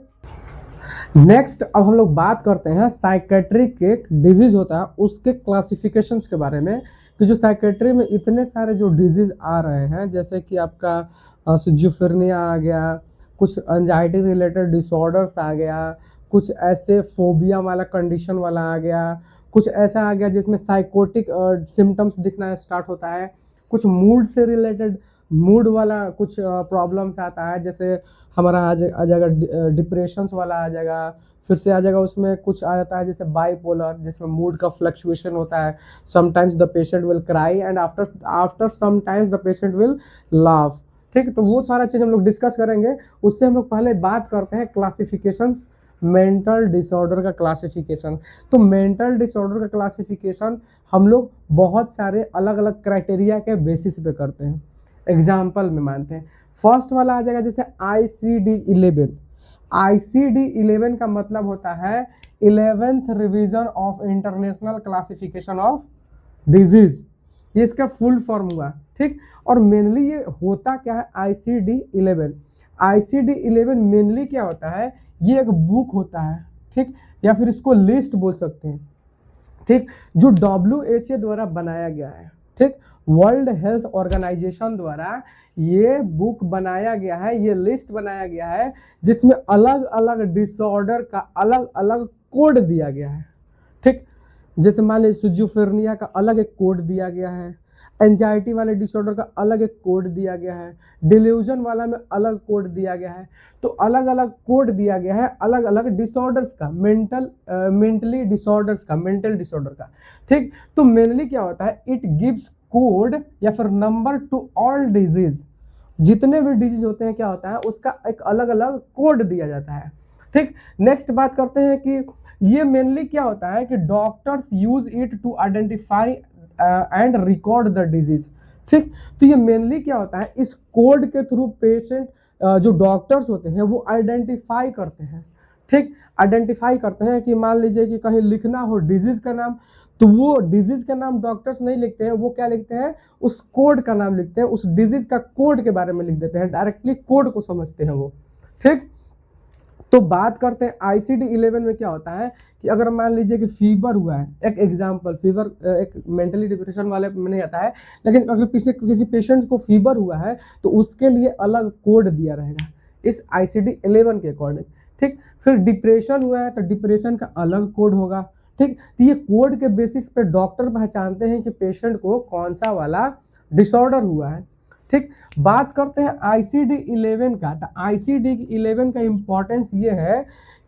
नेक्स्ट अब हम लोग बात करते हैं साइकेट्रिक एक डिजीज होता है उसके क्लासिफिकेशंस के बारे में, कि जो साइकेट्री में इतने सारे जो डिजीज आ रहे हैं, जैसे कि आपका सिजोफ्रेनिया आ गया, कुछ एंजाइटी रिलेटेड डिसऑर्डर्स आ गया, कुछ ऐसे फोबिया वाला कंडीशन वाला आ गया, कुछ ऐसा आ गया जिसमें साइकोटिक सिम्टम्स दिखना स्टार्ट होता है, कुछ मूड से रिलेटेड मूड वाला कुछ प्रॉब्लम्स आता है, जैसे हमारा आ जाएगा डिप्रेशंस वाला आ जाएगा, फिर से आ जाएगा उसमें कुछ आ जाता है जैसे बाइपोलर, जिसमें मूड का फ्लक्चुएशन होता है। Sometimes the patient will cry and after sometimes the patient will laugh. ठीक, तो वो सारा चीज़ हम लोग डिस्कस करेंगे। उससे हम लोग पहले बात करते हैं क्लासिफिकेशंस, मेंटल डिसऑर्डर का क्लासिफिकेशन। तो मेंटल डिसऑर्डर का क्लासिफिकेशन हम लोग बहुत सारे अलग अलग क्राइटेरिया के बेसिस पे करते हैं, एग्जाम्पल में मानते हैं। फर्स्ट वाला आ जाएगा जैसे ICD-11। ICD-11 का मतलब होता है 11th revision of international classification of disease, ये इसका फुल फॉर्म हुआ। ठीक, और मेनली ये होता क्या है, ICD-11। ICD-11 मेनली क्या होता है, ये एक बुक होता है। ठीक, या फिर इसको लिस्ट बोल सकते हैं। ठीक, जो WHO द्वारा बनाया गया है। ठीक, वर्ल्ड हेल्थ ऑर्गेनाइजेशन द्वारा ये बुक बनाया गया है, ये लिस्ट बनाया गया है, जिसमें अलग अलग डिसऑर्डर का अलग अलग कोड दिया गया है। ठीक, जैसे मान लीजिए सिजोफ्रेनिया का अलग एक कोड दिया गया है, एंजाइटी वाले डिसऑर्डर का अलग एक कोड दिया गया है, डिल्यूजन वाला में अलग कोड दिया गया है। तो अलग अलग कोड दिया गया है अलग अलग डिसऑर्डर्स का, मेंटल डिसऑर्डर का। ठीक, तो मेनली क्या होता है, इट गिव्स कोड या फिर नंबर टू ऑल डिजीज। जितने भी डिजीज होते हैं क्या होता है, उसका एक अलग अलग कोड दिया जाता है। ठीक, नेक्स्ट बात करते हैं कि ये मेनली क्या होता है कि doctors use it to identify and record the disease. ठीक, तो ये मेनली क्या होता है, इस कोड के थ्रू पेशेंट जो डॉक्टर्स होते हैं वो आइडेंटिफाई करते हैं। ठीक, आइडेंटिफाई करते हैं कि मान लीजिए कि कहीं लिखना हो डिजीज का नाम, तो वो डिजीज का नाम डॉक्टर्स नहीं लिखते हैं, वो क्या लिखते हैं, उस कोड का नाम लिखते हैं, उस डिजीज का कोड के बारे में लिख देते हैं, डायरेक्टली कोड को समझते हैं वो। ठीक, तो बात करते हैं ICD-11 में क्या होता है कि अगर मान लीजिए कि फीवर हुआ है, एक एग्जांपल, फीवर एक मेंटली डिप्रेशन वाले में नहीं आता है, लेकिन अगर किसी पेशेंट को फीवर हुआ है तो उसके लिए अलग कोड दिया रहेगा इस ICD-11 के अकॉर्डिंग, ठीक। फिर डिप्रेशन हुआ है तो डिप्रेशन का अलग कोड होगा, ठीक। तो ये कोड के बेसिस पे डॉक्टर पहचानते हैं कि पेशेंट को कौन सा वाला डिसऑर्डर हुआ है, ठीक। बात करते हैं ICD-11 का, तो ICD-11 का इंपॉर्टेंस ये है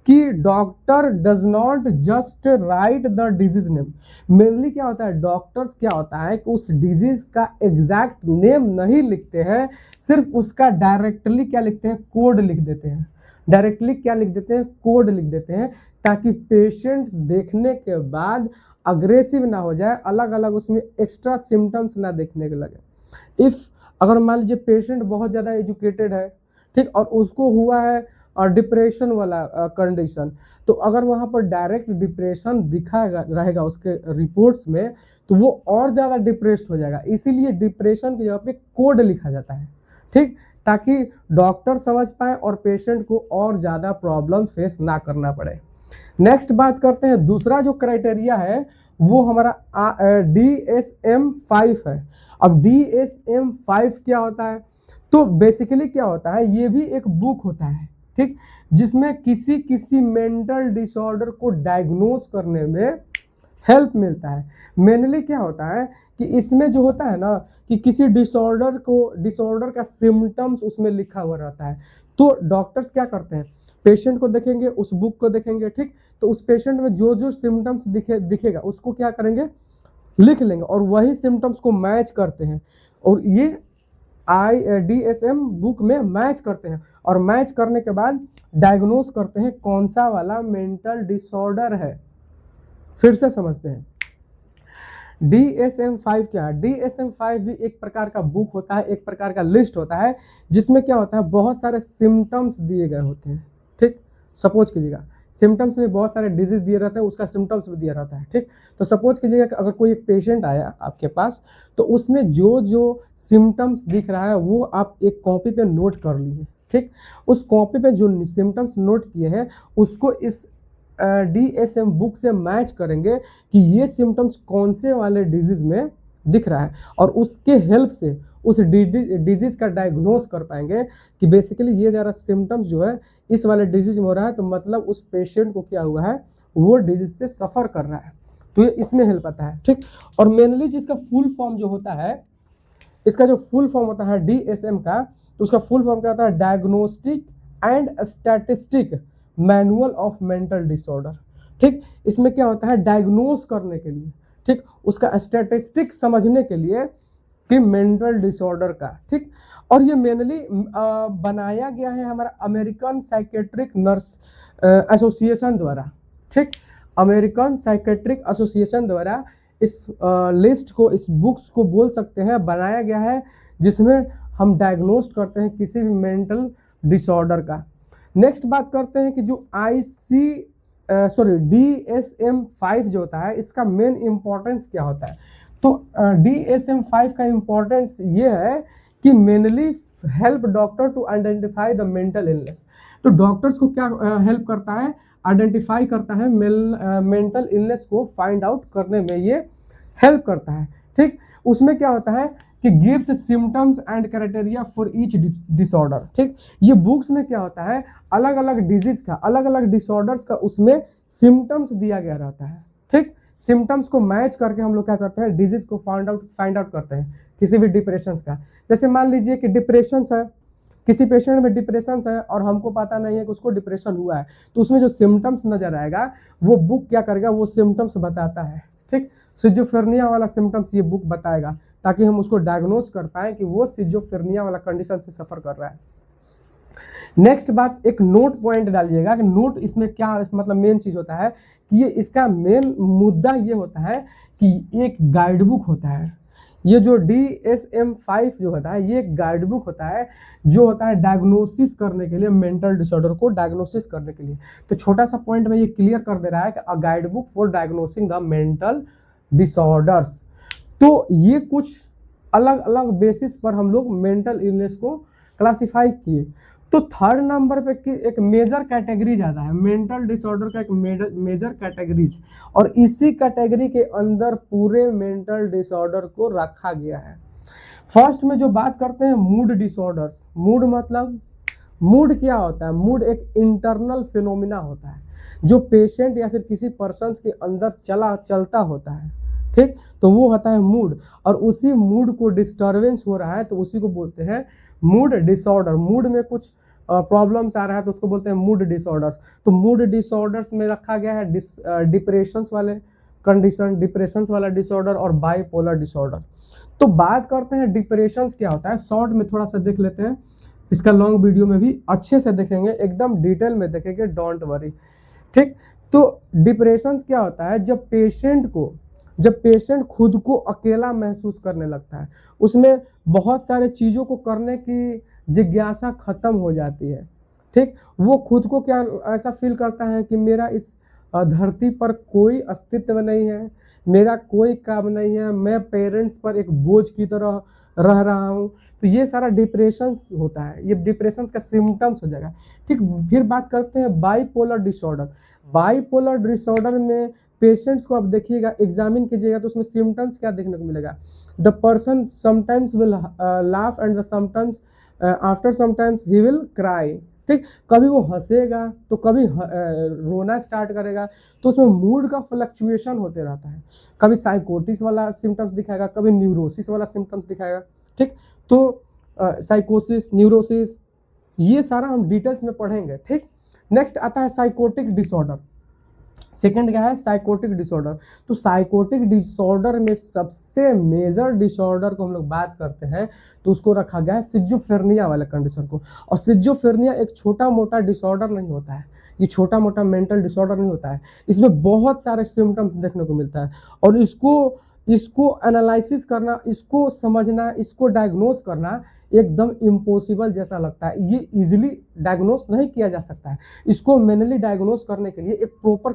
कि doctor does not just right the disease name. Mainly क्या होता है, डॉक्टर्स क्या होता है कि उस डिजीज का एग्जैक्ट नेम नहीं लिखते हैं, सिर्फ उसका डायरेक्टली क्या लिखते हैं, कोड लिख देते हैं। डायरेक्टली क्या लिख देते हैं, कोड लिख देते हैं, ताकि पेशेंट देखने के बाद अग्रेसिव ना हो जाए, अलग अलग उसमें एक्स्ट्रा सिम्टम्स ना देखने के लगे। इफ़ अगर मान लीजिए पेशेंट बहुत ज़्यादा एजुकेटेड है, ठीक, और उसको हुआ है और डिप्रेशन वाला कंडीशन, तो अगर वहाँ पर डायरेक्ट डिप्रेशन दिखा रहेगा उसके रिपोर्ट्स में, तो वो और ज़्यादा डिप्रेस्ड हो जाएगा। इसीलिए डिप्रेशन की जगह पे कोड लिखा जाता है, ठीक, ताकि डॉक्टर समझ पाए और पेशेंट को और ज़्यादा प्रॉब्लम फेस ना करना पड़े। नेक्स्ट बात करते हैं, दूसरा जो क्राइटेरिया है वो हमारा DSM-5 है। अब DSM-5 क्या होता है, तो बेसिकली क्या होता है, ये भी एक बुक होता है, ठीक, जिसमें किसी मेंटल डिसऑर्डर को डायग्नोस करने में हेल्प मिलता है। मेनली क्या होता है कि इसमें जो होता है ना कि किसी डिसऑर्डर का सिम्टम्स उसमें लिखा हुआ रहता है, तो डॉक्टर्स क्या करते हैं, पेशेंट को देखेंगे, उस बुक को देखेंगे, ठीक, तो उस पेशेंट में जो जो सिम्टम्स दिखेगा उसको क्या करेंगे, लिख लेंगे, और वही सिम्टम्स को मैच करते हैं, और ये DSM बुक में मैच करते हैं, और मैच करने के बाद डायग्नोस करते हैं कौन सा वाला मेंटल डिसऑर्डर है। फिर से समझते हैं, DSM-5 क्या है। DSM-5 भी एक प्रकार का बुक होता है, एक प्रकार का लिस्ट होता है, जिसमें क्या होता है, बहुत सारे सिम्टम्स दिए गए होते हैं, ठीक। सपोज कीजिएगा, सिम्टम्स में बहुत सारे डिजीज दिए रहते हैं, उसका सिम्टम्स भी दिया रहता है, ठीक। तो सपोज कीजिएगा कि अगर कोई एक पेशेंट आया आपके पास, तो उसमें जो जो सिम्टम्स दिख रहा है वो आप एक कॉपी पे नोट कर लीजिए, ठीक। उस कॉपी पे जो सिम्टम्स नोट किए हैं उसको इस DSM बुक से मैच करेंगे कि ये सिम्टम्स कौन से वाले डिजीज में दिख रहा है, और उसके हेल्प से उस डिजीज का डायग्नोस कर पाएंगे कि बेसिकली ये ज़रा सिम्टम्स जो है इस वाले डिजीज में हो रहा है, तो मतलब उस पेशेंट को क्या हुआ है, वो डिजीज से सफ़र कर रहा है, तो ये इसमें हेल्प आता है, ठीक। और मेनली जिसका फुल फॉर्म जो होता है, इसका जो फुल फॉर्म होता है DSM का, तो उसका फुल फॉर्म क्या होता है, diagnostic and statistic manual of mental disorder, ठीक। इसमें क्या होता है, डायग्नोस करने के लिए, ठीक, उसका स्टैटिस्टिक समझने के लिए कि मेंटल डिसऑर्डर का, ठीक। और ये मेनली बनाया गया है हमारा अमेरिकन साइकेट्रिक नर्स एसोसिएशन द्वारा, ठीक। अमेरिकन साइकेट्रिक एसोसिएशन द्वारा इस लिस्ट को, इस बुक्स को बोल सकते हैं बनाया गया है, जिसमें हम डायग्नोस करते हैं किसी भी मेंटल डिसऑर्डर का। नेक्स्ट बात करते हैं कि जो DSM-5 जो होता है, इसका मेन इंपॉर्टेंस क्या होता है। तो DSM-5 का इंपॉर्टेंस ये है कि mainly help doctor to identify the mental illness. तो डॉक्टर्स को क्या हेल्प करता है, आइडेंटिफाई करता है, मेंटल इलनेस को फाइंड आउट करने में ये हेल्प करता है, ठीक। उसमें क्या होता है कि gives symptoms and criteria for each disorder, ठीक। ये बुक्स में क्या होता है, अलग अलग डिजीज का, अलग अलग डिसऑर्डर्स का उसमें सिम्टम्स दिया गया रहता है, ठीक। सिम्टम्स को मैच करके हम लोग क्या करते हैं, डिजीज को फाइंड आउट करते हैं किसी भी डिप्रेशन का। जैसे मान लीजिए कि डिप्रेशन है, किसी पेशेंट में डिप्रेशन है और हमको पता नहीं है कि उसको डिप्रेशन हुआ है, तो उसमें जो सिम्टम्स नजर आएगा वो बुक क्या करेगा, वो सिम्टम्स बताता है, ठीक। सिजोफ्रेनिया वाला सिम्टम्स ये बुक बताएगा, ताकि हम उसको डायग्नोस कर पाए कि वो सिजोफ्रेनिया वाला कंडीशन से सफ़र कर रहा है। नेक्स्ट बात, एक नोट पॉइंट डालिएगा कि नोट इसमें क्या मतलब मेन चीज़ होता है कि ये इसका मेन मुद्दा ये होता है कि एक गाइड बुक होता है। ये जो DSM-5 जो होता है, ये एक गाइड बुक होता है, जो होता है डायग्नोसिस करने के लिए, मेंटल डिसऑर्डर को डायग्नोसिस करने के लिए। तो छोटा सा पॉइंट में ये क्लियर कर दे रहा है कि a guide book for diagnosing the mental disorders. तो ये कुछ अलग अलग बेसिस पर हम लोग मेंटल इलनेस को क्लासिफाई किए। तो थर्ड नंबर पे की एक मेजर कैटेगरी ज़्यादा है, मेंटल डिसऑर्डर का एक मेजर कैटेगरीज, और इसी कैटेगरी के अंदर पूरे मेंटल डिसऑर्डर को रखा गया है। फर्स्ट में जो बात करते हैं मूड डिसऑर्डर्स। मूड मतलब, मूड क्या होता है? मूड एक इंटरनल फिनोमिना होता है जो पेशेंट या फिर किसी पर्सन के अंदर चलता होता है, ठीक, तो वो होता है मूड, और उसी मूड को डिस्टर्बेंस हो रहा है तो उसी को बोलते हैं मूड डिसऑर्डर। मूड में कुछ प्रॉब्लम्स आ रहा है तो उसको बोलते हैं मूड डिसऑर्डर्स। तो मूड डिसऑर्डर्स में रखा गया है डिप्रेशंस वाले कंडीशन, डिप्रेशंस वाला डिसऑर्डर और बाइपोलर डिसऑर्डर। तो बात करते हैं डिप्रेशंस क्या होता है, शॉर्ट में थोड़ा सा देख लेते हैं, इसका लॉन्ग वीडियो में भी अच्छे से देखेंगे, एकदम डिटेल में देखेंगे, डोंट वरी, ठीक। तो डिप्रेशन क्या होता है? जब पेशेंट खुद को अकेला महसूस करने लगता है, उसमें बहुत सारे चीज़ों को करने की जिज्ञासा खत्म हो जाती है, ठीक। वो खुद को क्या ऐसा फील करता है कि मेरा इस धरती पर कोई अस्तित्व नहीं है, मेरा कोई काम नहीं है, मैं पेरेंट्स पर एक बोझ की तरह रह रहा हूँ। तो ये सारा डिप्रेशन होता है, ये डिप्रेशन का सिम्टम्स हो जाएगा, ठीक। फिर बात करते हैं बाइपोलर डिसऑर्डर। बाइपोलर डिसऑर्डर में पेशेंट्स को आप देखिएगा, एग्जामिन कीजिएगा तो उसमें सिम्टम्स क्या देखने को मिलेगा? The person sometimes will laugh and sometimes after sometimes he will cry, ठीक। कभी वो हंसेगा तो कभी रोना स्टार्ट करेगा, तो उसमें मूड का फ्लक्चुएशन होते रहता है। कभी साइकोटिस वाला सिम्टम्स दिखाएगा, कभी न्यूरोसिस वाला सिम्टम्स दिखाएगा, ठीक। तो साइकोसिस, न्यूरोसिस, ये सारा हम डिटेल्स में पढ़ेंगे, ठीक। नेक्स्ट आता है साइकोटिक डिसऑर्डर। सेकंड क्या है? Psychotic disorder. तो साइकोटिक डिसऑर्डर में सबसे मेजर डिसऑर्डर को हम लोग बात करते हैं तो उसको रखा गया है सिजोफ्रेनिया वाले कंडीशन को। और सिजोफ्रेनिया एक छोटा मोटा डिसऑर्डर नहीं होता है, ये छोटा मोटा मेंटल डिसऑर्डर नहीं होता है, इसमें बहुत सारे सिम्टम्स देखने को मिलता है, और इसको एनालिसिस करना, इसको समझना, इसको डायग्नोस करना एकदम इम्पॉसिबल जैसा लगता है। ये इजीली डायग्नोस नहीं किया जा सकता है। इसको मैनुअली डायग्नोस करने के लिए एक प्रॉपर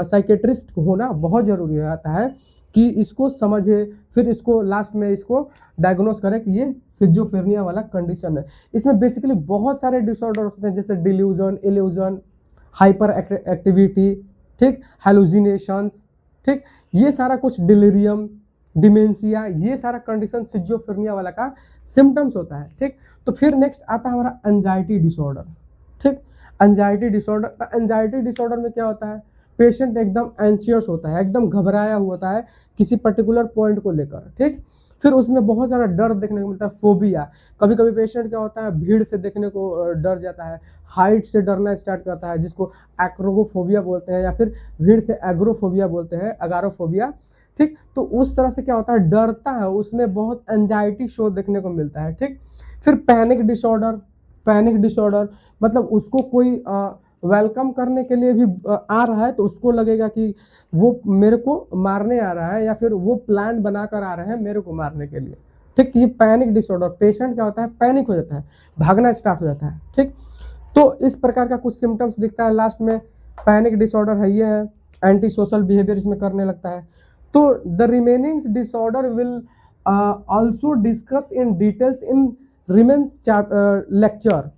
साइकेट्रिस्ट होना बहुत ज़रूरी होता है कि इसको समझे, फिर इसको लास्ट में इसको डायग्नोस करें कि ये सिजोफ्रेनिया वाला कंडीशन है। इसमें बेसिकली बहुत सारे डिसऑर्डर होते हैं, जैसे डिल्यूजन, इल्यूजन, हाइपर एक्टिविटी, ठीक, हेलुसिनेशंस, ठीक, ये सारा कुछ, डिलीरियम, डिमेंशिया, ये सारा कंडीशन सिजोफ्रेनिया वाला का सिम्टम्स होता है, ठीक। तो फिर नेक्स्ट आता है हमारा एंजाइटी डिसऑर्डर, ठीक। एंजाइटी डिसऑर्डर, एंजाइटी डिसऑर्डर में क्या होता है? पेशेंट एकदम एंशियस होता है, एकदम घबराया हुआ होता है किसी पर्टिकुलर पॉइंट को लेकर, ठीक। फिर उसमें बहुत सारा डर देखने को मिलता है, फोबिया। कभी कभी पेशेंट क्या होता है, भीड़ से देखने को डर जाता है, हाइट से डरना स्टार्ट करता है, जिसको एक्रोफोबिया बोलते हैं, या फिर भीड़ से एग्रोफोबिया बोलते हैं, अगारोफोबिया, ठीक। तो उस तरह से क्या होता है, डरता है, उसमें बहुत एंजाइटी शो देखने को मिलता है, ठीक। फिर पैनिक डिसऑर्डर। पैनिक डिसऑर्डर मतलब उसको कोई वेलकम करने के लिए भी आ रहा है तो उसको लगेगा कि वो मेरे को मारने आ रहा है, या फिर वो प्लान बनाकर आ रहे हैं मेरे को मारने के लिए, ठीक। ये पैनिक डिसऑर्डर, पेशेंट क्या होता है, पैनिक हो जाता है, भागना स्टार्ट हो जाता है, ठीक। तो इस प्रकार का कुछ सिम्टम्स दिखता है लास्ट में। पैनिक डिसऑर्डर है, ये है, एंटी सोशल बिहेवियर इसमें करने लगता है। तो the remaining disorder will also discuss in details in remains lecture.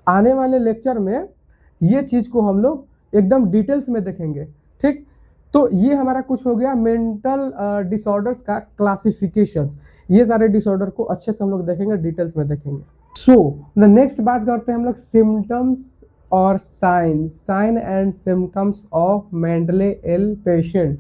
आने वाले लेक्चर में ये चीज़ को हम लोग एकदम डिटेल्स में देखेंगे, ठीक। तो ये हमारा कुछ हो गया मेंटल डिसऑर्डर्स का क्लासिफिकेशंस। ये सारे डिसऑर्डर को अच्छे से हम लोग देखेंगे, डिटेल्स में देखेंगे। सो द नेक्स्ट बात करते हैं हम लोग सिम्टम्स और sign and symptoms of mentally ill patient.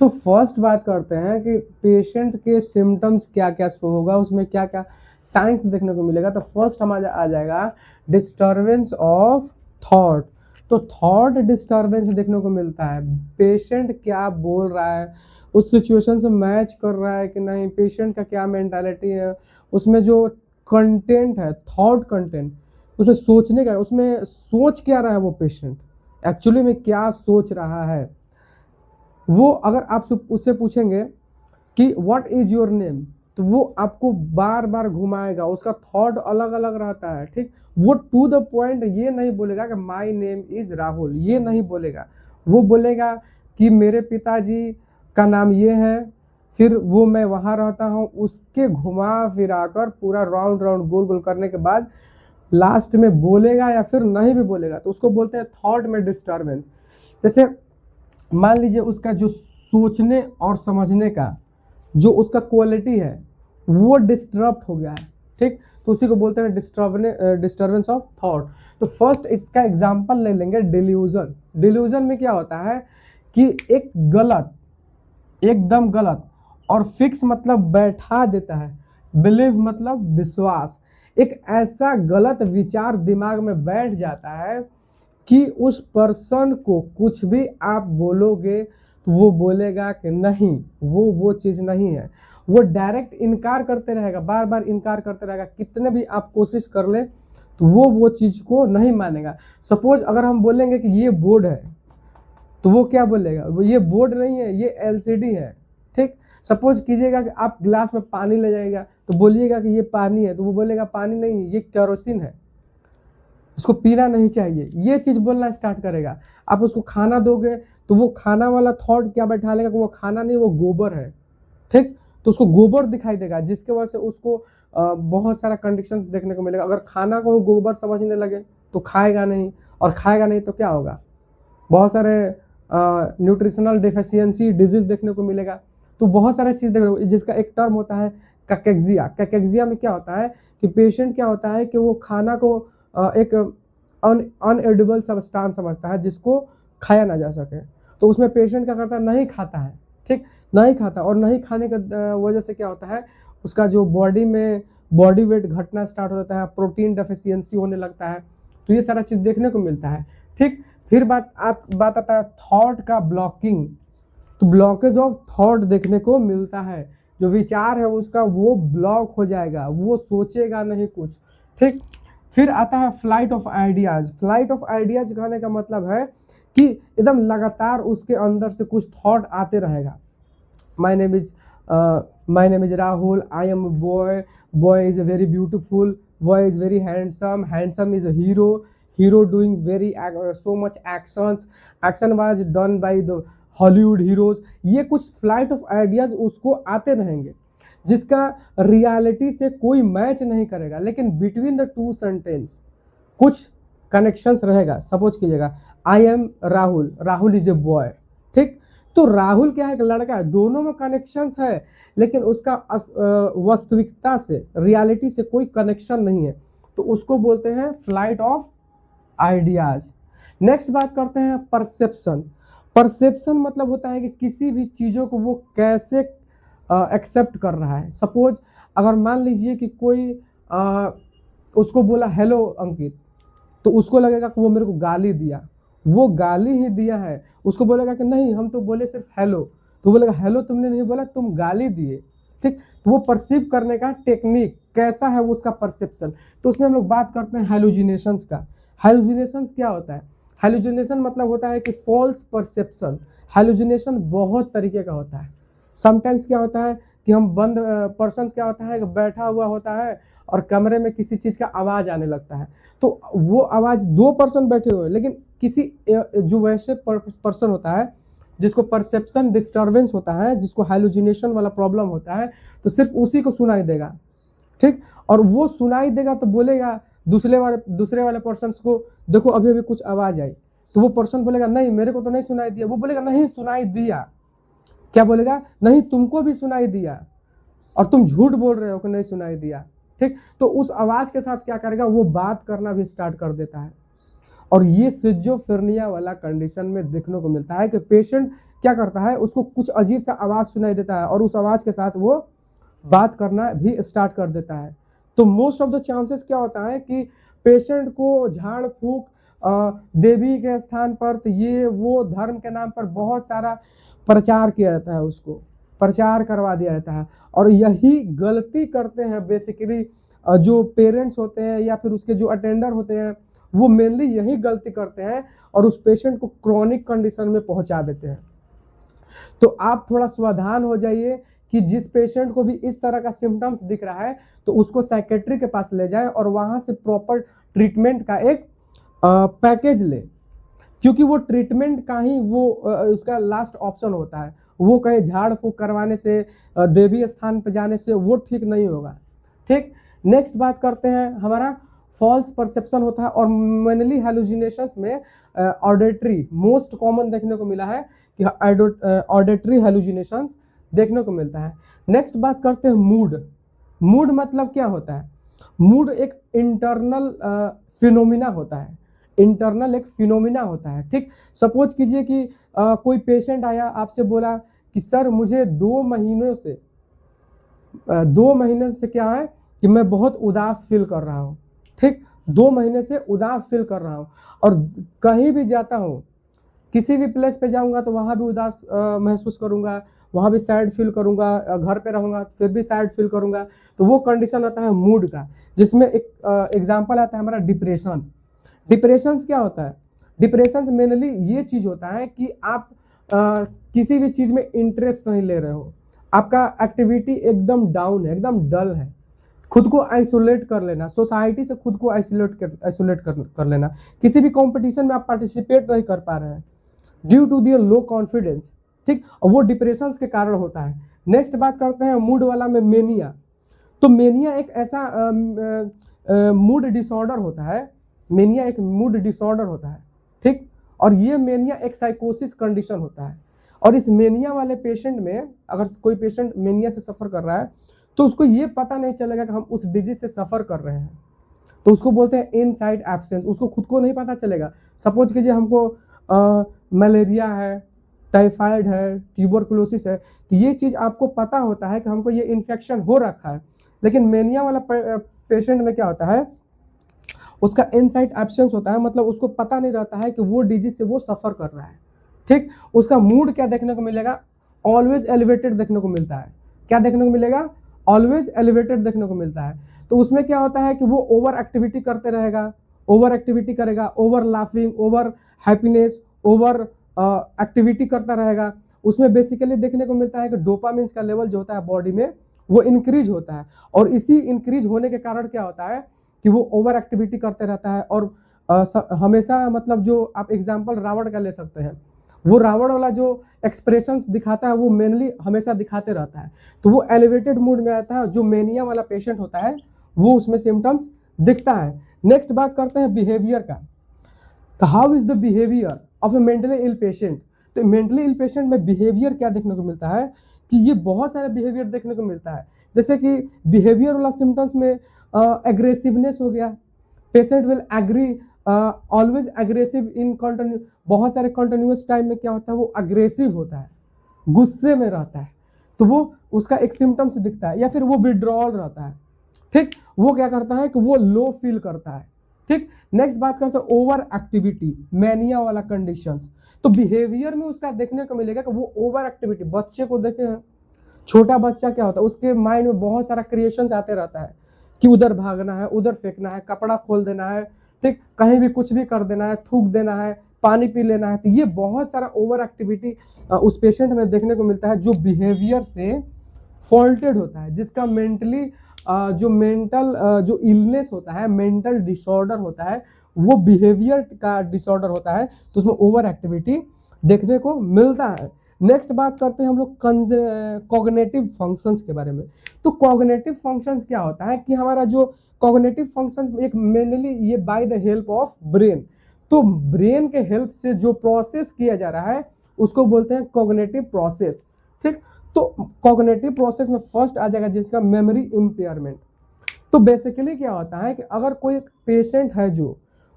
तो फर्स्ट बात करते हैं कि पेशेंट के सिम्टम्स क्या क्या शो होगा, उसमें क्या क्या साइंस देखने को मिलेगा। तो फर्स्ट हमारा आ जाएगा डिस्टर्बेंस ऑफ थॉट। तो थॉट डिस्टर्बेंस देखने को मिलता है, पेशेंट क्या बोल रहा है, उस सिचुएशन से मैच कर रहा है कि नहीं, पेशेंट का क्या मेंटालिटी है, उसमें जो कंटेंट है, थॉट कंटेंट, उसे सोचने का, उसमें सोच क्या रहा है वो पेशेंट, एक्चुअली में क्या सोच रहा है। वो अगर आप उससे पूछेंगे कि व्हाट इज योर नेम, तो वो आपको बार बार घुमाएगा, उसका थॉट अलग अलग रहता है, ठीक। वो टू द पॉइंट ये नहीं बोलेगा कि माय नेम इज राहुल, ये नहीं बोलेगा। वो बोलेगा कि मेरे पिताजी का नाम ये है, फिर वो मैं वहाँ रहता हूँ, उसके घुमा फिरा कर पूरा राउंड राउंड गोल गोल करने के बाद लास्ट में बोलेगा या फिर नहीं भी बोलेगा, तो उसको बोलते हैं थॉट में डिस्टर्बेंस। जैसे मान लीजिए उसका जो सोचने और समझने का जो उसका क्वालिटी है वो डिस्टर्ब हो गया है, ठीक, तो उसी को बोलते हैं डिस्टर्बेंस ऑफ थॉट। तो फर्स्ट इसका एग्जांपल ले लेंगे डिल्यूजन। डिल्यूजन में क्या होता है कि एक गलत, एकदम गलत, और फिक्स मतलब बैठा देता है, बिलीव मतलब विश्वास, एक ऐसा गलत विचार दिमाग में बैठ जाता है कि उस पर्सन को कुछ भी आप बोलोगे तो वो बोलेगा कि नहीं, वो चीज़ नहीं है, वो डायरेक्ट इनकार करते रहेगा, बार बार इनकार करते रहेगा, कितने भी आप कोशिश कर ले तो वो चीज़ को नहीं मानेगा। सपोज अगर हम बोलेंगे कि ये बोर्ड है, तो वो क्या बोलेगा, वो ये बोर्ड नहीं है, ये एलसीडी है, ठीक। सपोज कीजिएगा कि आप ग्लास में पानी ले जाइएगा, तो बोलिएगा कि ये पानी है, तो वो बोलेगा पानी नहीं, ये केरोसिन है, इसको पीना नहीं चाहिए, ये चीज़ बोलना स्टार्ट करेगा। आप उसको खाना दोगे तो वो खाना वाला थॉट क्या बैठा लेगा कि वो खाना नहीं, वो गोबर है, ठीक, तो उसको गोबर दिखाई देगा, जिसके वजह से उसको बहुत सारा कंडीशंस देखने को मिलेगा। अगर खाना को गोबर समझने लगे तो खाएगा नहीं, और खाएगा नहीं तो क्या होगा, बहुत सारे न्यूट्रिशनल डिफिशियंसी डिजीज देखने को मिलेगा। तो बहुत सारे चीज़ देखने को, जिसका एक टर्म होता है कैकेक्सिया। कैकेक्सिया में क्या होता है कि पेशेंट क्या होता है कि वो खाना को एक अनएडिबल सब्सटेंस समझता है जिसको खाया ना जा सके, तो उसमें पेशेंट क्या करता है, नहीं खाता है, ठीक, नहीं खाता, और नहीं खाने की वजह से क्या होता है, उसका जो बॉडी में बॉडी वेट घटना स्टार्ट हो जाता है, प्रोटीन डेफिशिएंसी होने लगता है, तो ये सारा चीज़ देखने को मिलता है, ठीक। फिर बात आता है थॉट का ब्लॉकिंग। तो ब्लॉकेज ऑफ थॉट देखने को मिलता है, जो विचार है उसका वो ब्लॉक हो जाएगा, वो सोचेगा नहीं कुछ, ठीक। फिर आता है flight of ideas. Flight of ideas कहने का मतलब है कि एकदम लगातार उसके अंदर से कुछ थॉट आते रहेगा। My name is Rahul, I am boy, boy is very beautiful, boy is very handsome, handsome is a hero, hero doing very so much action was done by the Hollywood heroes. ये कुछ फ्लाइट ऑफ आइडियाज उसको आते रहेंगे जिसका रियलिटी से कोई मैच नहीं करेगा, लेकिन बिटवीन द टू सेंटेंस कुछ कनेक्शंस रहेगा। सपोज कीजिएगा I am Rahul, Rahul is a boy, ठीक, तो राहुल क्या है, एक लड़का है, दोनों में कनेक्शंस है, लेकिन उसका वास्तविकता से, रियलिटी से कोई कनेक्शन नहीं है, तो उसको बोलते हैं फ्लाइट ऑफ आइडियाज। नेक्स्ट बात करते हैं परसेप्शन। परसेप्शन मतलब होता है कि किसी भी चीज़ों को वो कैसे एक्सेप्ट कर रहा है। सपोज अगर मान लीजिए कि कोई उसको बोला हेलो अंकित, तो उसको लगेगा कि वो मेरे को गाली दिया, वो गाली ही दिया है। उसको बोलेगा कि नहीं हम तो बोले सिर्फ हेलो, तो बोलेगा हेलो तुमने नहीं बोला, तुम गाली दिए, ठीक। तो वो परसीव करने का टेक्निक कैसा है, वो उसका परसेप्शन। तो उसमें हम लोग बात करते हैं हेलुजिनेशंस का। हेलुजिनेशंस क्या होता है, हेलुजिनेशन मतलब होता है कि फॉल्स परसेप्शन। हेलुजिनेशन बहुत तरीके का होता है। समटाइम्स क्या होता है कि हम बंद पर्सन क्या होता है कि बैठा हुआ होता है और कमरे में किसी चीज़ का आवाज़ आने लगता है, तो वो आवाज़, दो पर्सन बैठे हुए लेकिन किसी जो वैसे पर्सन होता है जिसको परसेप्शन डिस्टर्बेंस होता है, जिसको हेलुजिनेशन वाला प्रॉब्लम होता है, तो सिर्फ उसी को सुनाई देगा, ठीक। और वो सुनाई देगा तो बोलेगा दूसरे वाले पर्सन को, देखो अभी अभी कुछ आवाज़ आई, तो वो पर्सन बोलेगा नहीं मेरे को तो नहीं सुनाई दिया, वो बोलेगा नहीं सुनाई दिया, क्या बोलेगा, नहीं तुमको भी सुनाई दिया और तुम झूठ बोल रहे हो कि नहीं सुनाई दिया, ठीक। तो उस आवाज़ के साथ क्या करेगा, वो बात करना भी स्टार्ट कर देता है। और ये सिजोफ्रेनिया वाला कंडीशन में देखने को मिलता है कि पेशेंट क्या करता है, उसको कुछ अजीब सा आवाज़ सुनाई देता है और उस आवाज़ के साथ वो बात करना भी स्टार्ट कर देता है। तो मोस्ट ऑफ द चांसेस क्या होता है कि पेशेंट को झाड़ फूक, देवी के स्थान पर, तो ये वो धर्म के नाम पर बहुत सारा प्रचार किया जाता है, उसको प्रचार करवा दिया जाता है। और यही गलती करते हैं बेसिकली जो पेरेंट्स होते हैं या फिर उसके जो अटेंडर होते हैं, वो मेनली यही गलती करते हैं और उस पेशेंट को क्रॉनिक कंडीशन में पहुंचा देते हैं। तो आप थोड़ा सावधान हो जाइए कि जिस पेशेंट को भी इस तरह का सिम्टम्स दिख रहा है तो उसको साइकेट्री के पास ले जाए और वहाँ से प्रॉपर ट्रीटमेंट का एक पैकेज ले, क्योंकि वो ट्रीटमेंट का ही वो उसका लास्ट ऑप्शन होता है। वो कहीं झाड़ फूक करवाने से, देवी स्थान पर जाने से वो ठीक नहीं होगा, ठीक। नेक्स्ट बात करते हैं हमारा फॉल्स परसेप्शन होता है, और मेनली हेलुसिनेशंस में ऑडिटरी मोस्ट कॉमन देखने को मिला है कि ऑडिटरी हेलुसिनेशंस देखने को मिलता है। नेक्स्ट बात करते हैं मूड। मूड मतलब क्या होता है? मूड एक इंटरनल फिनोमिना होता है, इंटरनल एक फिनोमिना होता है, ठीक। सपोज कीजिए कि कोई पेशेंट आया, आपसे बोला कि सर मुझे 2 महीनों से क्या है कि मैं बहुत उदास फील कर रहा हूँ, ठीक। 2 महीने से उदास फील कर रहा हूँ, और कहीं भी जाता हूँ, किसी भी प्लेस पे जाऊंगा तो वहाँ भी उदास महसूस करूंगा, वहाँ भी सैड फील करूंगा, घर पे रहूंगा फिर भी सैड फील करूंगा। तो वो कंडीशन आता है मूड का, जिसमें एक एग्जांपल आता है हमारा डिप्रेशन। डिप्रेशन क्या होता है? डिप्रेशन मेनली ये चीज होता है कि आप किसी भी चीज में इंटरेस्ट नहीं ले रहे हो, आपका एक्टिविटी एकदम डाउन है, एकदम डल है, खुद को आइसोलेट कर लेना, सोसाइटी से खुद को आइसोलेट कर लेना, किसी भी कंपटीशन में आप पार्टिसिपेट नहीं कर पा रहे हैं due to their low confidence, ठीक। और वो डिप्रेशन के कारण होता है। नेक्स्ट बात करते हैं मूड वाला में मेनिया। तो मेनिया एक ऐसा मूड डिसऑर्डर होता है, मेनिया एक मूड डिसऑर्डर होता है, ठीक। और ये मेनिया एक साइकोसिस कंडीशन होता है, और इस मेनिया वाले पेशेंट में अगर कोई पेशेंट मेनिया से सफ़र कर रहा है तो उसको ये पता नहीं चलेगा कि हम उस डिजीज से सफ़र कर रहे हैं, तो उसको बोलते हैं इनसाइड एब्सेंस, उसको खुद को नहीं पता चलेगा। सपोज कीजिए हमको मलेरिया है, टाइफाइड है, ट्यूबरकुलोसिस है, तो ये चीज़ आपको पता होता है कि हमको ये इन्फेक्शन हो रखा है, लेकिन मेनिया वाला पेशेंट में क्या होता है, उसका इनसाइड एब्सेंस होता है, मतलब उसको पता नहीं रहता है कि वो डिजीज से वो सफ़र कर रहा है, ठीक। उसका मूड क्या देखने को मिलेगा? ऑलवेज एलिवेटेड देखने को मिलता है। क्या देखने को मिलेगा? ऑलवेज एलिवेटेड देखने को मिलता है। तो उसमें क्या होता है कि वो ओवर एक्टिविटी करते रहेगा, ओवर एक्टिविटी करेगा, over laughing, over happiness, over activity करता रहेगा। उसमें बेसिकली देखने को मिलता है कि डोपामिन का लेवल जो होता है बॉडी में वो इंक्रीज होता है, और इसी इंक्रीज होने के कारण क्या होता है कि वो ओवर एक्टिविटी करते रहता है, और हमेशा मतलब जो आप एग्जाम्पल रावण का ले सकते हैं, वो रावण वाला जो एक्सप्रेशंस दिखाता है वो मेनली हमेशा दिखाते रहता है, तो वो एलिवेटेड मूड में आता है। जो मेनिया वाला पेशेंट होता है वो उसमें सिम्टम्स दिखता है। नेक्स्ट बात करते हैं बिहेवियर का। तो how is the behaviour of a mentally ill patient? तो मेंटली इल पेशेंट में बिहेवियर क्या देखने को मिलता है कि ये बहुत सारे बिहेवियर देखने को मिलता है, जैसे कि बिहेवियर वाला सिम्टम्स में एग्रेसिवनेस हो गया, patient will agree always aggressive in continue, बहुत सारे कंटिन्यूअस टाइम में क्या होता है वो अग्रेसिव होता है, गुस्से में रहता है, तो वो उसका एक सिम्टम्स दिखता है। या फिर वो विड्रॉल रहता है, ठीक, वो क्या करता है कि वो लो फील करता है, ठीक। नेक्स्ट बात करते हैं ओवर एक्टिविटी, मैनिया वाला कंडीशंस। तो बिहेवियर में उसका देखने को मिलेगा कि वो ओवर एक्टिविटी, बच्चे को देखे हैं, छोटा बच्चा क्या होता है उसके माइंड में बहुत सारा क्रिएशंस आते रहता है कि उधर भागना है, उधर फेंकना है, कपड़ा खोल देना है, ठीक, कहीं भी कुछ भी कर देना है, थूक देना है, पानी पी लेना है। तो ये बहुत सारा ओवर एक्टिविटी उस पेशेंट में देखने को मिलता है जो बिहेवियर से फॉल्टेड होता है, जिसका मेंटली जो मेंटल जो इलनेस होता है, मेंटल डिसऑर्डर होता है, वो बिहेवियर का डिसऑर्डर होता है, तो उसमें ओवर एक्टिविटी देखने को मिलता है। नेक्स्ट बात करते हैं हम लोग कॉग्निटिव फंक्शंस के बारे में। तो कॉग्निटिव फंक्शंस क्या होता है कि हमारा जो कॉग्निटिव फंक्शंस एक मेनली ये by the help of brain, तो ब्रेन के हेल्प से जो प्रोसेस किया जा रहा है उसको बोलते हैं कॉग्निटिव प्रोसेस, ठीक। तो कॉग्निटिव प्रोसेस में फर्स्ट आ जाएगा जिसका मेमोरी इम्पेयरमेंट। तो बेसिकली क्या होता है कि अगर कोई पेशेंट है जो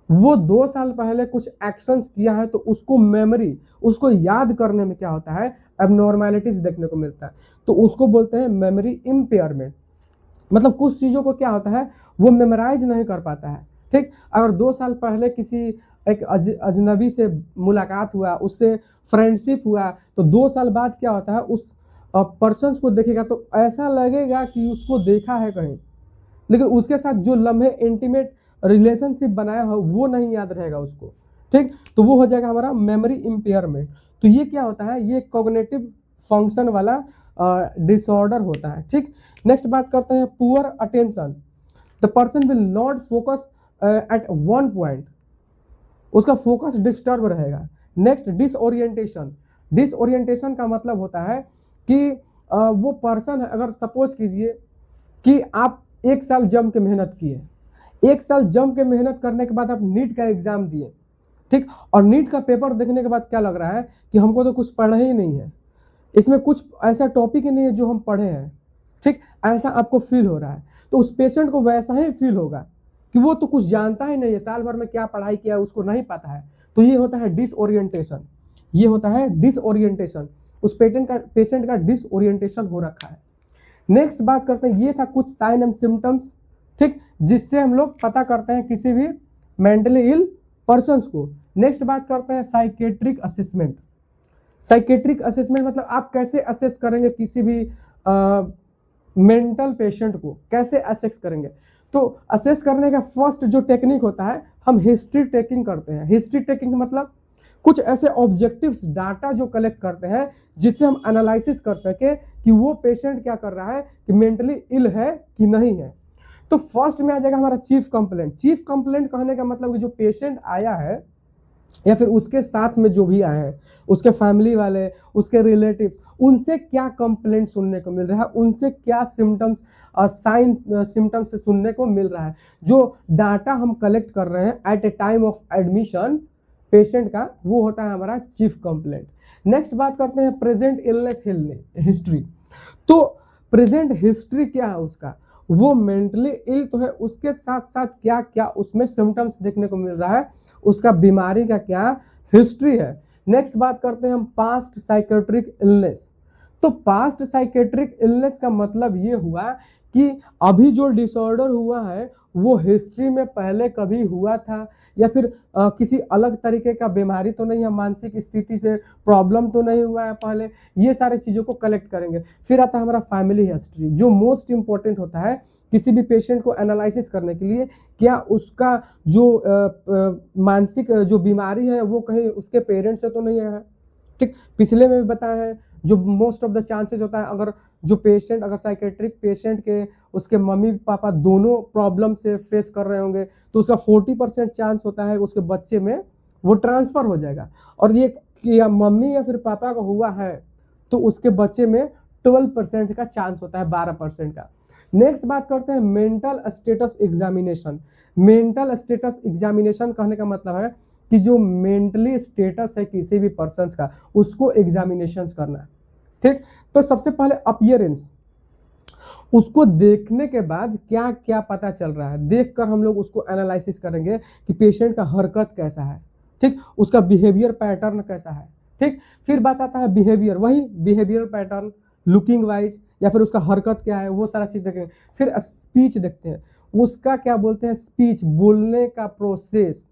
वो 2 साल पहले कुछ एक्शंस किया है तो उसको मेमोरी, उसको याद करने में क्या होता है एबनॉर्मैलिटीज देखने को मिलता है, तो उसको बोलते हैं मेमोरी इम्पेयरमेंट। मतलब कुछ चीज़ों को क्या होता है वो मेमोराइज नहीं कर पाता है, ठीक। अगर 2 साल पहले किसी एक अजनबी से मुलाकात हुआ, उससे फ्रेंडशिप हुआ, तो 2 साल बाद क्या होता है उस पर्सन को देखेगा तो ऐसा लगेगा कि उसको देखा है कहीं, लेकिन उसके साथ जो लम्हे इंटीमेट रिलेशनशिप बनाया हो वो नहीं याद रहेगा उसको, ठीक। तो वो हो जाएगा हमारा मेमोरी इम्पेयरमेंट। तो ये क्या होता है, ये कॉग्निटिव फंक्शन वाला डिसऑर्डर होता है, ठीक। नेक्स्ट बात करते हैं poor attention. The person will not focus at one point, उसका फोकस डिस्टर्ब रहेगा। Next disorientation. डिसओरिएंटेशन का मतलब होता है कि वो पर्सन है, अगर सपोज कीजिए कि आप 1 साल जम के मेहनत किए, 1 साल जम के मेहनत करने के बाद आप नीट का एग्जाम दिए, ठीक, और नीट का पेपर देखने के बाद क्या लग रहा है कि हमको तो कुछ पढ़ना ही नहीं है, इसमें कुछ ऐसा टॉपिक ही नहीं है जो हम पढ़े हैं, ठीक, ऐसा आपको फील हो रहा है। तो उस पेशेंट को वैसा ही फील होगा कि वो तो कुछ जानता ही नहीं है, साल भर में क्या पढ़ाई किया उसको नहीं पता है। तो ये होता है डिसओरिएंटेशन, ये होता है डिसओरिएंटेशन, उस पेशेंट का डिसओरिएंटेशन हो रखा है। नेक्स्ट बात करते हैं, ये था कुछ साइन एंड सिम्टम्स, ठीक, जिससे हम लोग पता करते हैं किसी भी मेंटली इल पर्सन्स को। नेक्स्ट बात करते हैं साइकेट्रिक असेसमेंट। साइकेट्रिक असेसमेंट मतलब आप कैसे असेस करेंगे किसी भी मेंटल पेशेंट को, कैसे असेस करेंगे। तो असेस करने का फर्स्ट जो टेक्निक होता है, हम हिस्ट्री टेकिंग करते हैं। हिस्ट्री टेकिंग मतलब कुछ ऐसे ऑब्जेक्टिव्स डाटा जो कलेक्ट करते हैं जिससे हम एनालिसिस कर सके कि वो पेशेंट क्या कर रहा है, कि मेंटली इल है कि नहीं है। तो फर्स्ट में आ जाएगा हमारा चीफ कंप्लेंट। चीफ कंप्लेंट कहने का मतलब कि जो पेशेंट आया है या फिर उसके साथ में जो भी आए हैं, उसके फैमिली वाले, उसके रिलेटिव, उनसे क्या कंप्लेंट सुनने को मिल रहा है, उनसे क्या सिम्टम्स साइन सिम्टम्स सुनने को मिल रहा है। जो डाटा हम कलेक्ट कर रहे हैं at a time of admission patient का, वो होता है हमारा चीफ कंप्लेंट। नेक्स्ट बात करते हैं प्रेजेंट इलनेस हिस्ट्री। तो प्रेजेंट हिस्ट्री क्या है उसका, वो मेंटली इल तो है, उसके साथ साथ क्या क्या उसमें सिम्टम्स देखने को मिल रहा है, उसका बीमारी का क्या हिस्ट्री है। नेक्स्ट बात करते हैं हम पास्ट साइकेट्रिक इलनेस। तो पास्ट साइकेट्रिक इलनेस का मतलब ये हुआ कि अभी जो डिसऑर्डर हुआ है वो हिस्ट्री में पहले कभी हुआ था, या फिर किसी अलग तरीके का बीमारी तो नहीं है, मानसिक स्थिति से प्रॉब्लम तो नहीं हुआ है पहले। ये सारे चीज़ों को कलेक्ट करेंगे। फिर आता है हमारा फैमिली हिस्ट्री, जो मोस्ट इंपॉर्टेंट होता है किसी भी पेशेंट को एनालिसिस करने के लिए। क्या उसका जो मानसिक जो बीमारी है वो कहीं उसके पेरेंट्स से तो नहीं है, ठीक। पिछले में भी बताया है, जो मोस्ट ऑफ द चांसेस होता है, अगर जो पेशेंट, अगर साइकेट्रिक पेशेंट के उसके मम्मी पापा दोनों प्रॉब्लम से फेस कर रहे होंगे तो उसका 40% चांस होता है उसके बच्चे में वो ट्रांसफर हो जाएगा। और ये कि मम्मी या फिर पापा को हुआ है तो उसके बच्चे में 12% का चांस होता है, 12% का। नेक्स्ट बात करते हैं mental status examination. Mental status examination कहने का मतलब है कि जो मेंटली स्टेटस है किसी भी पर्सन का, उसको एग्जामिनेशन करना है, ठीक। तो सबसे पहले अपीयरेंस, उसको देखने के बाद क्या क्या पता चल रहा है, देखकर हम लोग उसको एनालिसिस करेंगे कि पेशेंट का हरकत कैसा है, ठीक, उसका बिहेवियर पैटर्न कैसा है, ठीक। फिर बात आता है बिहेवियर, वही बिहेवियर पैटर्न, लुकिंग वाइज, या फिर उसका हरकत क्या है, वो सारा चीज देखेंगे। फिर स्पीच देखते हैं, उसका क्या बोलते हैं स्पीच, बोलने का प्रोसेस,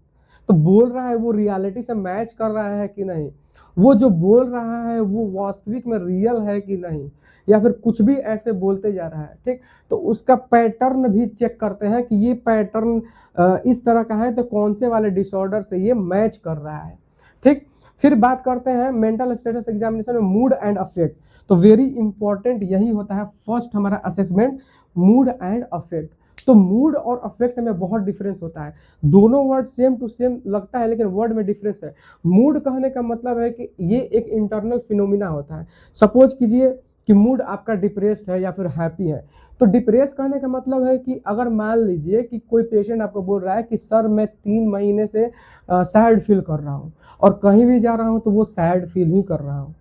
तो बोल रहा है वो रियलिटी से मैच कर रहा है कि नहीं, वो जो बोल रहा है वो वास्तविक में रियल है कि नहीं, या फिर कुछ भी ऐसे बोलते जा रहा है, ठीक। तो उसका पैटर्न भी चेक करते हैं कि ये पैटर्न इस तरह का है तो कौन से वाले डिसऑर्डर से ये मैच कर रहा है, ठीक। फिर बात करते हैं मेंटल स्टेटस एग्जामिनेशन में मूड एंड अफेक्ट। तो वेरी इंपॉर्टेंट यही होता है फर्स्ट हमारा असेसमेंट, मूड एंड अफेक्ट। तो मूड और अफेक्ट में बहुत डिफरेंस होता है, दोनों वर्ड सेम टू सेम लगता है लेकिन वर्ड में डिफरेंस है। मूड कहने का मतलब है कि ये एक इंटरनल फिनोमिना होता है। सपोज कीजिए कि मूड आपका डिप्रेस्ड है या फिर हैप्पी है, तो डिप्रेस कहने का मतलब है कि अगर मान लीजिए कि कोई पेशेंट आपको बोल रहा है कि सर मैं 3 महीने से सैड फील कर रहा हूँ, और कहीं भी जा रहा हूँ तो वो सैड फील ही कर रहा हूँ,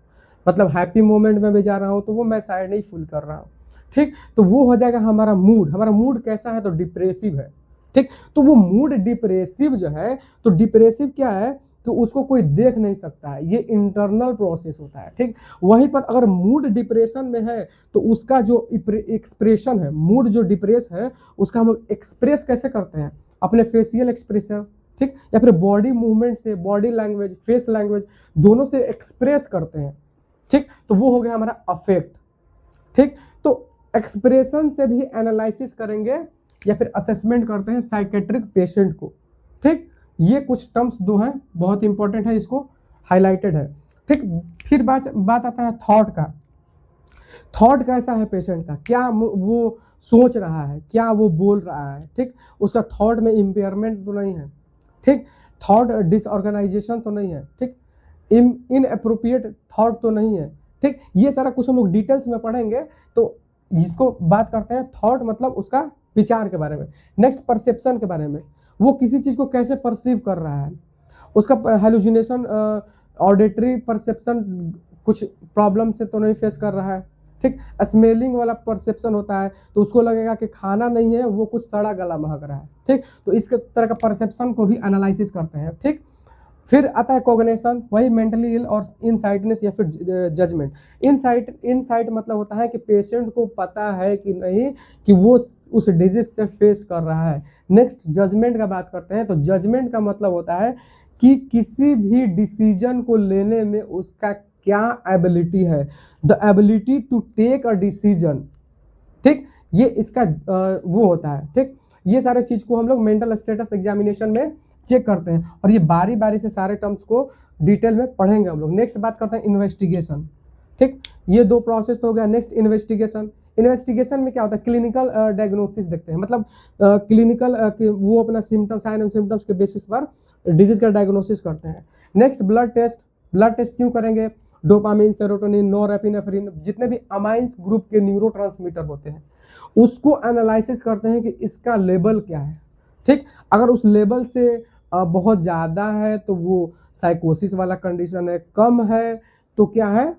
मतलब हैप्पी मोमेंट में भी जा रहा हूँ तो वो मैं सैड नहीं फील कर रहा हूँ, ठीक। तो वो हो जाएगा हमारा मूड। हमारा मूड कैसा है, तो डिप्रेसिव है, ठीक। तो वो मूड डिप्रेसिव जो है, तो डिप्रेसिव क्या है, तो उसको कोई देख नहीं सकता है, ये इंटरनल प्रोसेस होता है, ठीक। वहीं पर अगर मूड डिप्रेशन में है तो उसका जो एक्सप्रेशन है, मूड जो डिप्रेस है उसका हम लोग एक्सप्रेस कैसे करते हैं, अपने फेशियल एक्सप्रेशन, ठीक, या फिर बॉडी मूवमेंट से, बॉडी लैंग्वेज, फेस लैंग्वेज दोनों से एक्सप्रेस करते हैं, ठीक। तो वो हो गया हमारा अफेक्ट, ठीक। तो एक्सप्रेशन से भी एनालिसिस करेंगे या फिर असेसमेंट करते हैं साइकेट्रिक पेशेंट को, ठीक। ये कुछ टर्म्स दो हैं, बहुत इंपॉर्टेंट है, इसको हाईलाइटेड है, ठीक। फिर बात आता है थॉट का। थॉट कैसा है पेशेंट का, क्या वो सोच रहा है, क्या वो बोल रहा है, ठीक। उसका थॉट में इम्पेयरमेंट तो नहीं है, ठीक। थॉट डिसऑर्गेनाइजेशन तो नहीं है, ठीक। इनअप्रोप्रिएट थॉट तो नहीं है, ठीक। ये सारा कुछ हम लोग डिटेल्स में पढ़ेंगे। तो इसको बात करते हैं थॉट मतलब उसका विचार के बारे में। नेक्स्ट परसेप्शन के बारे में, वो किसी चीज़ को कैसे परसीव कर रहा है, उसका हेलुसिनेशन, ऑडिटरी परसेप्शन कुछ प्रॉब्लम से तो नहीं फेस कर रहा है, ठीक। स्मेलिंग वाला परसेप्शन होता है तो उसको लगेगा कि खाना नहीं है, वो कुछ सड़ा गला महक रहा है, ठीक। तो इस तरह का परसेप्शन को भी एनालिसिस करते हैं, ठीक। फिर आता है कॉग्निशन, वही मेंटली इल और इनसाइटनेस या फिर जजमेंट। इनसाइट मतलब होता है कि पेशेंट को पता है कि नहीं कि वो उस डिजीज से फेस कर रहा है। नेक्स्ट जजमेंट का बात करते हैं, तो जजमेंट का मतलब होता है कि किसी भी डिसीजन को लेने में उसका क्या एबिलिटी है, the ability to take a decision, ठीक। ये इसका वो होता है, ठीक। ये सारे चीज को हम लोग मेंटल स्टेटस एग्जामिनेशन में चेक करते हैं और ये बारी बारी से सारे टर्म्स को डिटेल में पढ़ेंगे हम लोग। नेक्स्ट बात करते हैं इन्वेस्टिगेशन, ठीक। ये दो प्रोसेस तो हो गया। Next investigation. इन्वेस्टिगेशन में क्या होता है, क्लिनिकल डायग्नोसिस देखते हैं, मतलब क्लिनिकल वो अपना सिम्टम्स, साइन एंड सिम्टम्स के बेसिस पर डिजीज का डायग्नोसिस करते हैं। Next blood test. Blood test क्यों करेंगे, डोपामिन, सेरोटोनिन, नॉरएपिनेफ्रिन, जितने भी अमाइंस ग्रुप के न्यूरोट्रांसमीटर होते हैं उसको एनालिसिस करते हैं कि इसका लेवल क्या है, ठीक। अगर उस लेवल से बहुत ज़्यादा है तो वो साइकोसिस वाला कंडीशन है, कम है तो क्या है,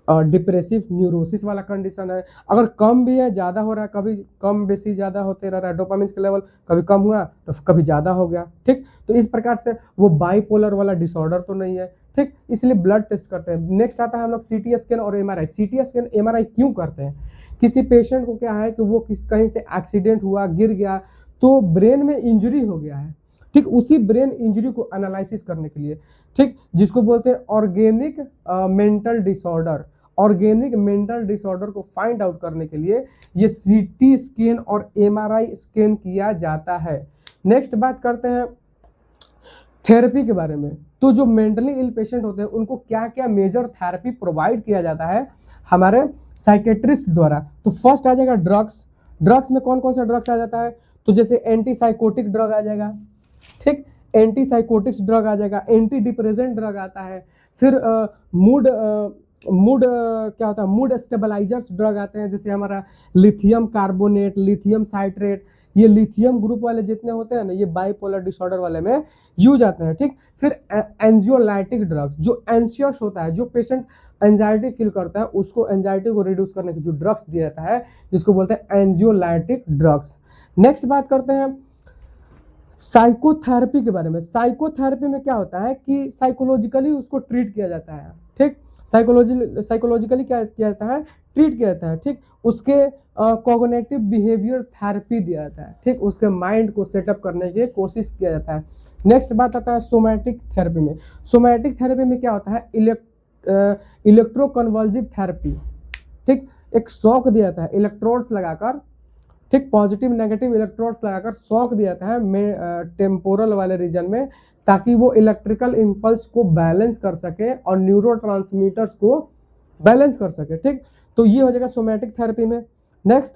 डिप्रेसिव न्यूरोसिस वाला कंडीशन है। अगर कम भी है, ज़्यादा हो रहा है, कभी कम बेसी ज़्यादा होते रह रहा है, डोपामिन के लेवल कभी कम हुआ तो कभी ज़्यादा हो गया, ठीक। तो इस प्रकार से वो बाइपोलर वाला डिसऑर्डर तो नहीं है, ठीक। इसलिए ब्लड टेस्ट करते हैं। नेक्स्ट आता है हम लोग सीटी स्कैन और एमआरआई। सीटी स्कैन एमआरआई क्यों करते हैं, किसी पेशेंट को क्या है कि वो कहीं से एक्सीडेंट हुआ, गिर गया तो ब्रेन में इंजरी हो गया है, ठीक। उसी ब्रेन इंजरी को एनालिसिस करने के लिए, ठीक, जिसको बोलते हैं organic mental disorder. Organic mental disorder को फाइंड आउट करने के लिए ये सीटी स्कैन और एमआरआई स्कैन किया जाता है। नेक्स्ट बात करते हैं थेरेपी के बारे में। तो जो मेंटली इल पेशेंट होते हैं उनको क्या क्या मेजर थेरेपी प्रोवाइड किया जाता है हमारे साइकेट्रिस्ट द्वारा। तो फर्स्ट आ जाएगा ड्रग्स। ड्रग्स में कौन कौन सा ड्रग्स आ जाता है, तो जैसे एंटी साइकोटिक ड्रग आ जाएगा, ठीक। एंटी साइकोटिक्स ड्रग आ जाएगा, एंटी डिप्रेसेंट ड्रग आता है, फिर मूड क्या होता है, मूड स्टेबलाइजर्स ड्रग आते हैं, जैसे हमारा लिथियम कार्बोनेट, लिथियम साइट्रेट। ये लिथियम ग्रुप वाले जितने होते हैं ना, ये बाइपोलर डिसऑर्डर वाले में यूज आते हैं, ठीक। फिर एंजियोलाइटिक ड्रग्स, जो एंशियस होता है, जो पेशेंट एंजाइटी फील करता है उसको एंजाइटी को रिड्यूस करने की जो ड्रग्स दिया जाता है जिसको बोलते हैं एंजियोलाइटिक ड्रग्स। नेक्स्ट बात करते हैं साइकोथेरेपी के बारे में। साइकोथेरेपी में क्या होता है कि साइकोलॉजिकली उसको ट्रीट किया जाता है, ठीक। साइकोलॉजिकली क्या किया जाता है, ट्रीट किया जाता है, ठीक। उसके कॉग्निटिव बिहेवियर थेरेपी दिया जाता है, ठीक। उसके माइंड को सेटअप करने की कोशिश किया जाता है। नेक्स्ट बात आता है सोमैटिक थेरेपी में। सोमैटिक थेरेपी में क्या होता है, इलेक्ट्रोकन्वल्सिव थेरेपी, ठीक। एक शॉक दिया जाता है इलेक्ट्रोड्स लगाकर, ठीक। पॉजिटिव नेगेटिव इलेक्ट्रोड्स लगाकर शॉक दिया जाता है टेम्पोरल वाले रीजन में, ताकि वो इलेक्ट्रिकल इम्पल्स को बैलेंस कर सके और न्यूरोट्रांसमीटर्स को बैलेंस कर सके, ठीक। तो ये हो जाएगा सोमैटिक थेरेपी में। नेक्स्ट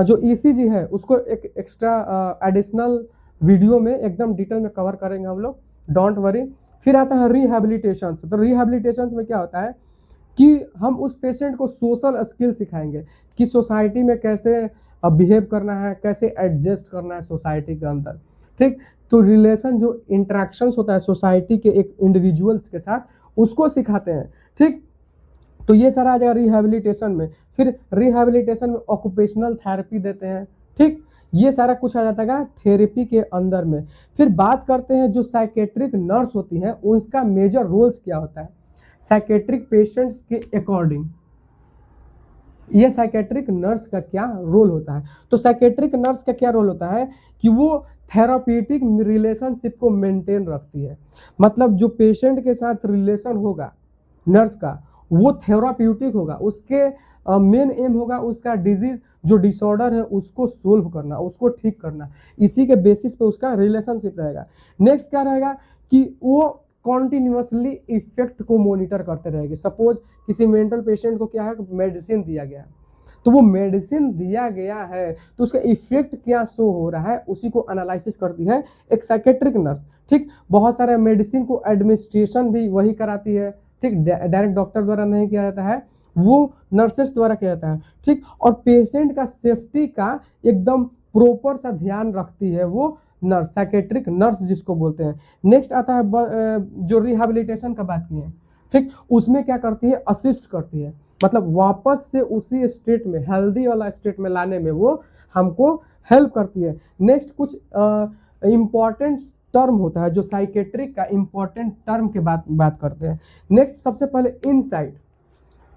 जो ईसीजी है उसको एक एक्स्ट्रा एडिशनल वीडियो में एकदम डिटेल में कवर करेंगे हम लोग, डोंट वरी। फिर आता है रिहैबिलिटेशन। तो रिहैबिलिटेशन में क्या होता है कि हम उस पेशेंट को सोशल स्किल सिखाएंगे कि सोसाइटी में कैसे बिहेव करना है, कैसे एडजस्ट करना है सोसाइटी के अंदर, ठीक। तो रिलेशन जो इंटरेक्शंस होता है सोसाइटी के एक इंडिविजुअल्स के साथ उसको सिखाते हैं, ठीक। तो ये सारा आ जाएगा रिहैबिलिटेशन में। फिर रिहैबिलिटेशन में ऑक्यूपेशनल थेरेपी देते हैं, ठीक। ये सारा कुछ आ जाता है थेरेपी के अंदर में। फिर बात करते हैं जो साइकेट्रिक नर्स होती हैं उसका मेजर रोल्स क्या होता है साइकेट्रिक पेशेंट्स के अकॉर्डिंग। ये साइकेट्रिक नर्स का क्या रोल होता है, तो साइकेट्रिक नर्स का क्या रोल होता है कि वो थेराप्यूटिक रिलेशनशिप को मेंटेन रखती है। मतलब जो पेशेंट के साथ रिलेशन होगा नर्स का वो थेराप्यूटिक होगा, उसके मेन एम होगा उसका डिजीज जो डिसऑर्डर है उसको सोल्व करना, उसको ठीक करना, इसी के बेसिस पे उसका रिलेशनशिप रहेगा। नेक्स्ट क्या रहेगा कि वो कॉन्टिन्यूसली इफेक्ट को मॉनिटर करते रहेंगे। सपोज किसी मेंटल पेशेंट को क्या है मेडिसिन दिया गया, तो वो मेडिसिन दिया गया है तो उसका इफेक्ट क्या शो हो रहा है उसी को एनालिसिस करती है एक साइकेट्रिक नर्स, ठीक। बहुत सारे मेडिसिन को एडमिनिस्ट्रेशन भी वही कराती है, ठीक। डायरेक्ट डॉक्टर द्वारा नहीं किया जाता है, वो नर्सेस द्वारा किया जाता है, ठीक। और पेशेंट का सेफ्टी का एकदम प्रॉपर सा ध्यान रखती है वो नर्स, साइकेट्रिक नर्स जिसको बोलते हैं। नेक्स्ट आता है जो रिहैबिलिटेशन का बात की है, ठीक, उसमें क्या करती है, असिस्ट करती है, मतलब वापस से उसी स्टेट में, हेल्दी वाला स्टेट में लाने में वो हमको हेल्प करती है। नेक्स्ट कुछ इम्पॉर्टेंट टर्म होता है जो साइकेट्रिक का इम्पॉर्टेंट टर्म के बात करते हैं। नेक्स्ट सबसे पहले इनसाइट,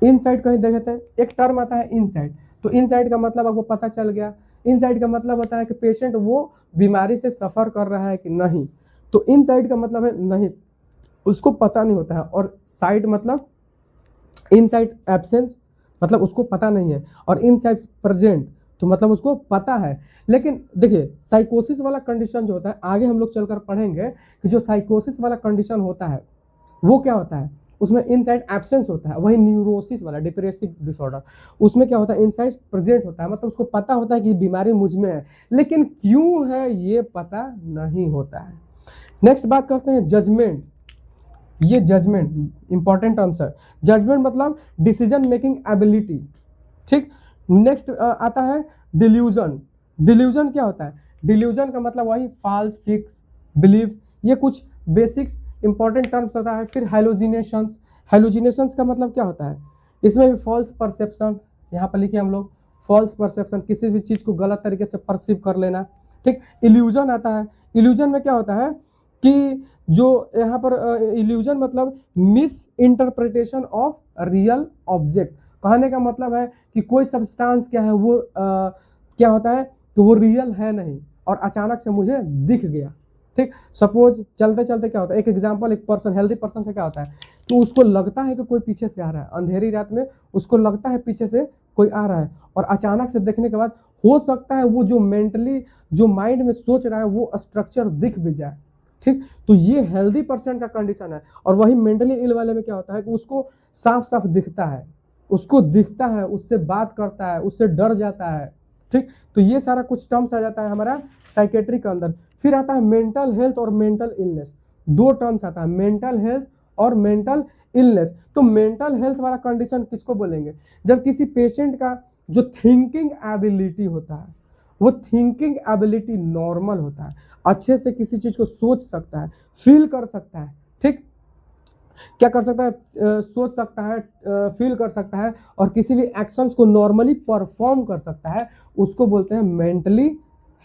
इनसाइट कहीं देखते हैं, एक टर्म आता है इनसाइट। तो इनसाइट का मतलब आपको पता चल गया, इनसाइट का मतलब होता है कि पेशेंट वो बीमारी से सफ़र कर रहा है कि नहीं। तो इनसाइट का मतलब है नहीं, उसको पता नहीं होता है। और साइट मतलब इनसाइट एब्सेंस, मतलब उसको पता नहीं है। और इनसाइट प्रेजेंट, तो मतलब उसको पता है। लेकिन देखिए साइकोसिस वाला कंडीशन जो होता है, आगे हम लोग चलकर पढ़ेंगे कि जो साइकोसिस वाला कंडीशन होता है वो क्या होता है, उसमें इनसाइट एब्सेंस होता है। वही न्यूरोसिस वाला डिप्रेसिव डिसऑर्डर, उसमें क्या होता है, इनसाइट प्रेजेंट होता है, मतलब उसको पता होता है कि बीमारी मुझ में है, लेकिन क्यों है ये पता नहीं होता है। नेक्स्ट बात करते हैं जजमेंट। ये जजमेंट इंपॉर्टेंट टर्म्स है। जजमेंट मतलब डिसीजन मेकिंग एबिलिटी, ठीक। नेक्स्ट आता है डिल्यूजन। डिल्यूजन क्या होता है, डिल्यूजन का मतलब वही फॉल्स फिक्स बिलीव, ये कुछ बेसिक्स इंपॉर्टेंट टर्म्स होता है। फिर हेलोजिनेशंस, हेलोजिनेशंस का मतलब क्या होता है, इसमें भी फॉल्स परसेप्शन, यहाँ पर लिखे हम लोग फॉल्स परसेप्शन, किसी भी चीज़ को गलत तरीके से परसीव कर लेना, ठीक। इल्यूजन आता है, इल्यूजन में क्या होता है कि जो यहाँ पर इल्यूजन मतलब miss interpretation of real object. कहने का मतलब है कि कोई सब्सटेंस क्या है वो क्या होता है कि वो रियल है नहीं और अचानक से मुझे दिख गया, ठीक। सपोज चलते चलते क्या होता है, एक एग्जांपल, एक पर्सन, हेल्दी पर्सन का क्या होता है तो उसको लगता है कि कोई पीछे से आ रहा है, अंधेरी रात में उसको लगता है पीछे से कोई आ रहा है, और अचानक से देखने के बाद हो सकता है वो जो मेंटली, जो माइंड में सोच रहा है वो स्ट्रक्चर दिख भी जाए, ठीक। तो ये हेल्दी पर्सन का कंडीशन है। और वही मेंटली इल वाले में क्या होता है कि उसको साफ साफ दिखता है, उसको दिखता है, उससे बात करता है, उससे डर जाता है, ठीक। तो ये सारा कुछ टर्म्स आ जाता है हमारा साइकेट्री के अंदर। फिर आता है मेंटल हेल्थ और मेंटल इलनेस, दो टर्म्स आता है, मेंटल हेल्थ और मेंटल इलनेस। तो मेंटल हेल्थ वाला कंडीशन किसको बोलेंगे, जब किसी पेशेंट का जो थिंकिंग एबिलिटी होता है वो थिंकिंग एबिलिटी नॉर्मल होता है, अच्छे से किसी चीज को सोच सकता है, फील कर सकता है, ठीक, क्या कर सकता है, सोच सकता है, फील कर सकता है, और किसी भी एक्शंस को नॉर्मली परफॉर्म कर सकता है, उसको बोलते हैं मेंटली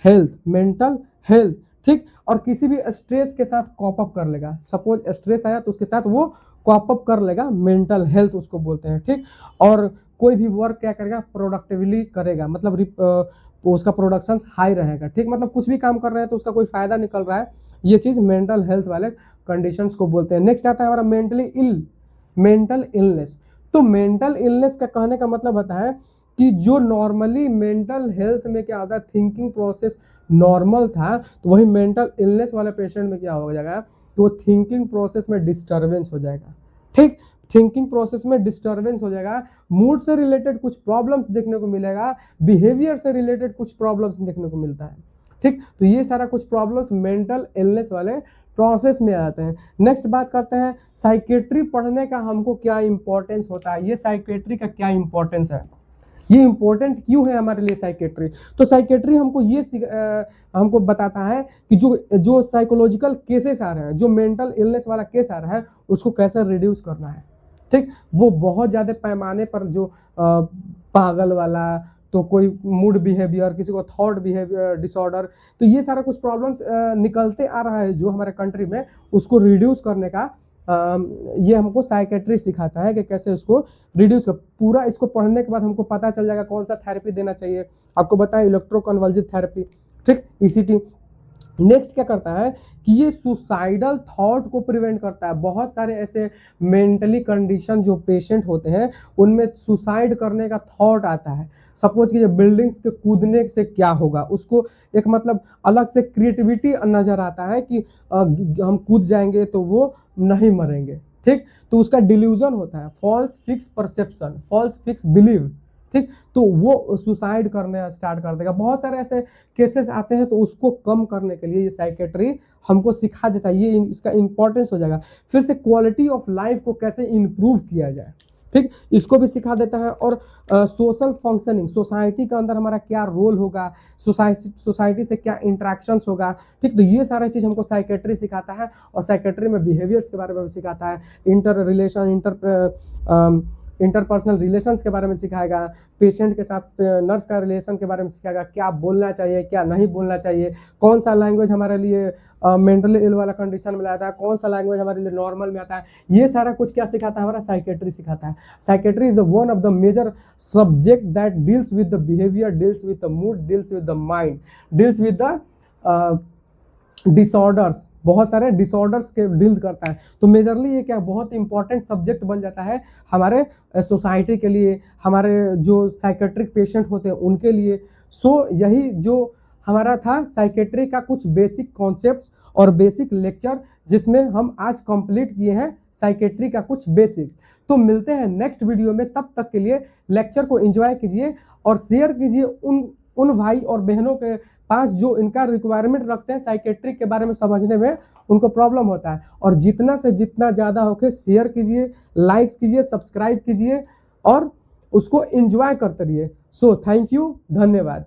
हेल्थ, मेंटल हेल्थ, ठीक। और किसी भी स्ट्रेस के साथ कॉप अप कर लेगा, सपोज स्ट्रेस आया तो उसके साथ वो कॉप अप कर लेगा, मेंटल हेल्थ उसको बोलते हैं, ठीक। और कोई भी वर्क क्या करेगा, प्रोडक्टिवली करेगा, मतलब उसका प्रोडक्शन हाई रहेगा, ठीक, मतलब कुछ भी काम कर रहे हैं तो उसका कोई फायदा निकल रहा है, ये चीज मेंटल हेल्थ वाले कंडीशंस को बोलते हैं। नेक्स्ट आता है हमारा मेंटली इल, मेंटल इलनेस। तो मेंटल इलनेस का कहने का मतलब होता है कि जो नॉर्मली मेंटल हेल्थ में क्या होता है, थिंकिंग प्रोसेस नॉर्मल था, तो वही मेंटल इलनेस वाले पेशेंट में क्या हो जाएगा, तो थिंकिंग प्रोसेस में डिस्टर्बेंस हो जाएगा, ठीक। थिंकिंग प्रोसेस में डिस्टर्बेंस हो जाएगा, मूड से रिलेटेड कुछ प्रॉब्लम्स देखने को मिलेगा, बिहेवियर से रिलेटेड कुछ प्रॉब्लम्स देखने को मिलता है, ठीक। तो ये सारा कुछ प्रॉब्लम्स मेंटल इलनेस वाले प्रोसेस में आते हैं। नेक्स्ट बात करते हैं साइकेट्री पढ़ने का हमको क्या इंपॉर्टेंस होता है, ये साइकेट्री का क्या इंपॉर्टेंस है, ये इंपॉर्टेंट क्यों है हमारे लिए साइकेट्री। तो साइकेट्री हमको ये हमको बताता है कि जो साइकोलॉजिकल केसेस आ रहे हैं, जो मेंटल इलनेस वाला केस आ रहा है उसको कैसे रिड्यूस करना है, ठीक। वो बहुत ज़्यादा पैमाने पर जो पागल वाला, तो कोई मूड बिहेवियर, किसी को थॉट बिहेवियर डिसऑर्डर, तो ये सारा कुछ प्रॉब्लम्स निकलते आ रहा है जो हमारे कंट्री में, उसको रिड्यूस करने का ये हमको साइकेट्री सिखाता है कि कैसे उसको रिड्यूस कर। पूरा इसको पढ़ने के बाद हमको पता चल जाएगा कौन सा थेरेपी देना चाहिए, आपको बताया इलेक्ट्रोकन्वल्सिव थेरेपी, ठीक, ईसीटी। नेक्स्ट क्या करता है कि ये सुसाइडल थॉट को प्रिवेंट करता है। बहुत सारे ऐसे मेंटली कंडीशन जो पेशेंट होते हैं उनमें सुसाइड करने का थॉट आता है, सपोज कि बिल्डिंग्स के कूदने से क्या होगा, उसको एक मतलब अलग से क्रिएटिविटी नजर आता है कि हम कूद जाएंगे तो वो नहीं मरेंगे, ठीक। तो उसका डिल्यूजन होता है, false fix perception, false fix believe, ठीक। तो वो सुसाइड करने स्टार्ट कर देगा। बहुत सारे ऐसे केसेस आते हैं, तो उसको कम करने के लिए ये साइकेट्री हमको सिखा देता है, ये इसका इंपॉर्टेंस हो जाएगा। फिर से क्वालिटी ऑफ लाइफ को कैसे इंप्रूव किया जाए, ठीक, इसको भी सिखा देता है। और सोशल फंक्शनिंग, सोसाइटी के अंदर हमारा क्या रोल होगा, सोसाइटी से क्या इंटरेक्शंस होगा, ठीक, तो ये सारा चीज़ हमको साइकेट्री सिखाता है। और साइकेट्री में बिहेवियर्स के बारे में भी सिखाता है, इंटरपर्सनल रिलेशंस के बारे में सिखाएगा, पेशेंट के साथ नर्स का रिलेशन के बारे में सिखाएगा, क्या बोलना चाहिए क्या नहीं बोलना चाहिए, कौन सा लैंग्वेज हमारे लिए मेंटली इल वाला कंडीशन में आता है, कौन सा लैंग्वेज हमारे लिए नॉर्मल में आता है। ये सारा कुछ क्या सिखाता है, हमारा साइकेट्री सिखाता है। Psychiatry is the one of the major subject that deals with the behaviour, deals with the mood, deals with the mind, deals with the disorders, बहुत सारे डिसऑर्डर्स के डील करता है। तो मेजरली ये क्या बहुत इंपॉर्टेंट सब्जेक्ट बन जाता है हमारे सोसाइटी के लिए, हमारे जो साइकेट्रिक पेशेंट होते हैं उनके लिए। सो यही जो हमारा था साइकेट्री का कुछ बेसिक कॉन्सेप्ट्स और बेसिक लेक्चर, जिसमें हम आज कंप्लीट किए हैं साइकेट्री का कुछ बेसिक। तो मिलते हैं नेक्स्ट वीडियो में, तब तक के लिए लेक्चर को एंजॉय कीजिए और शेयर कीजिए उन भाई और बहनों के पास जो इनका रिक्वायरमेंट रखते हैं साइकेट्रिक के बारे में समझने में उनको प्रॉब्लम होता है। और जितना से जितना ज़्यादा होके शेयर कीजिए, लाइक्स कीजिए, सब्सक्राइब कीजिए और उसको एंजॉय करते रहिए। सो थैंक यू, धन्यवाद।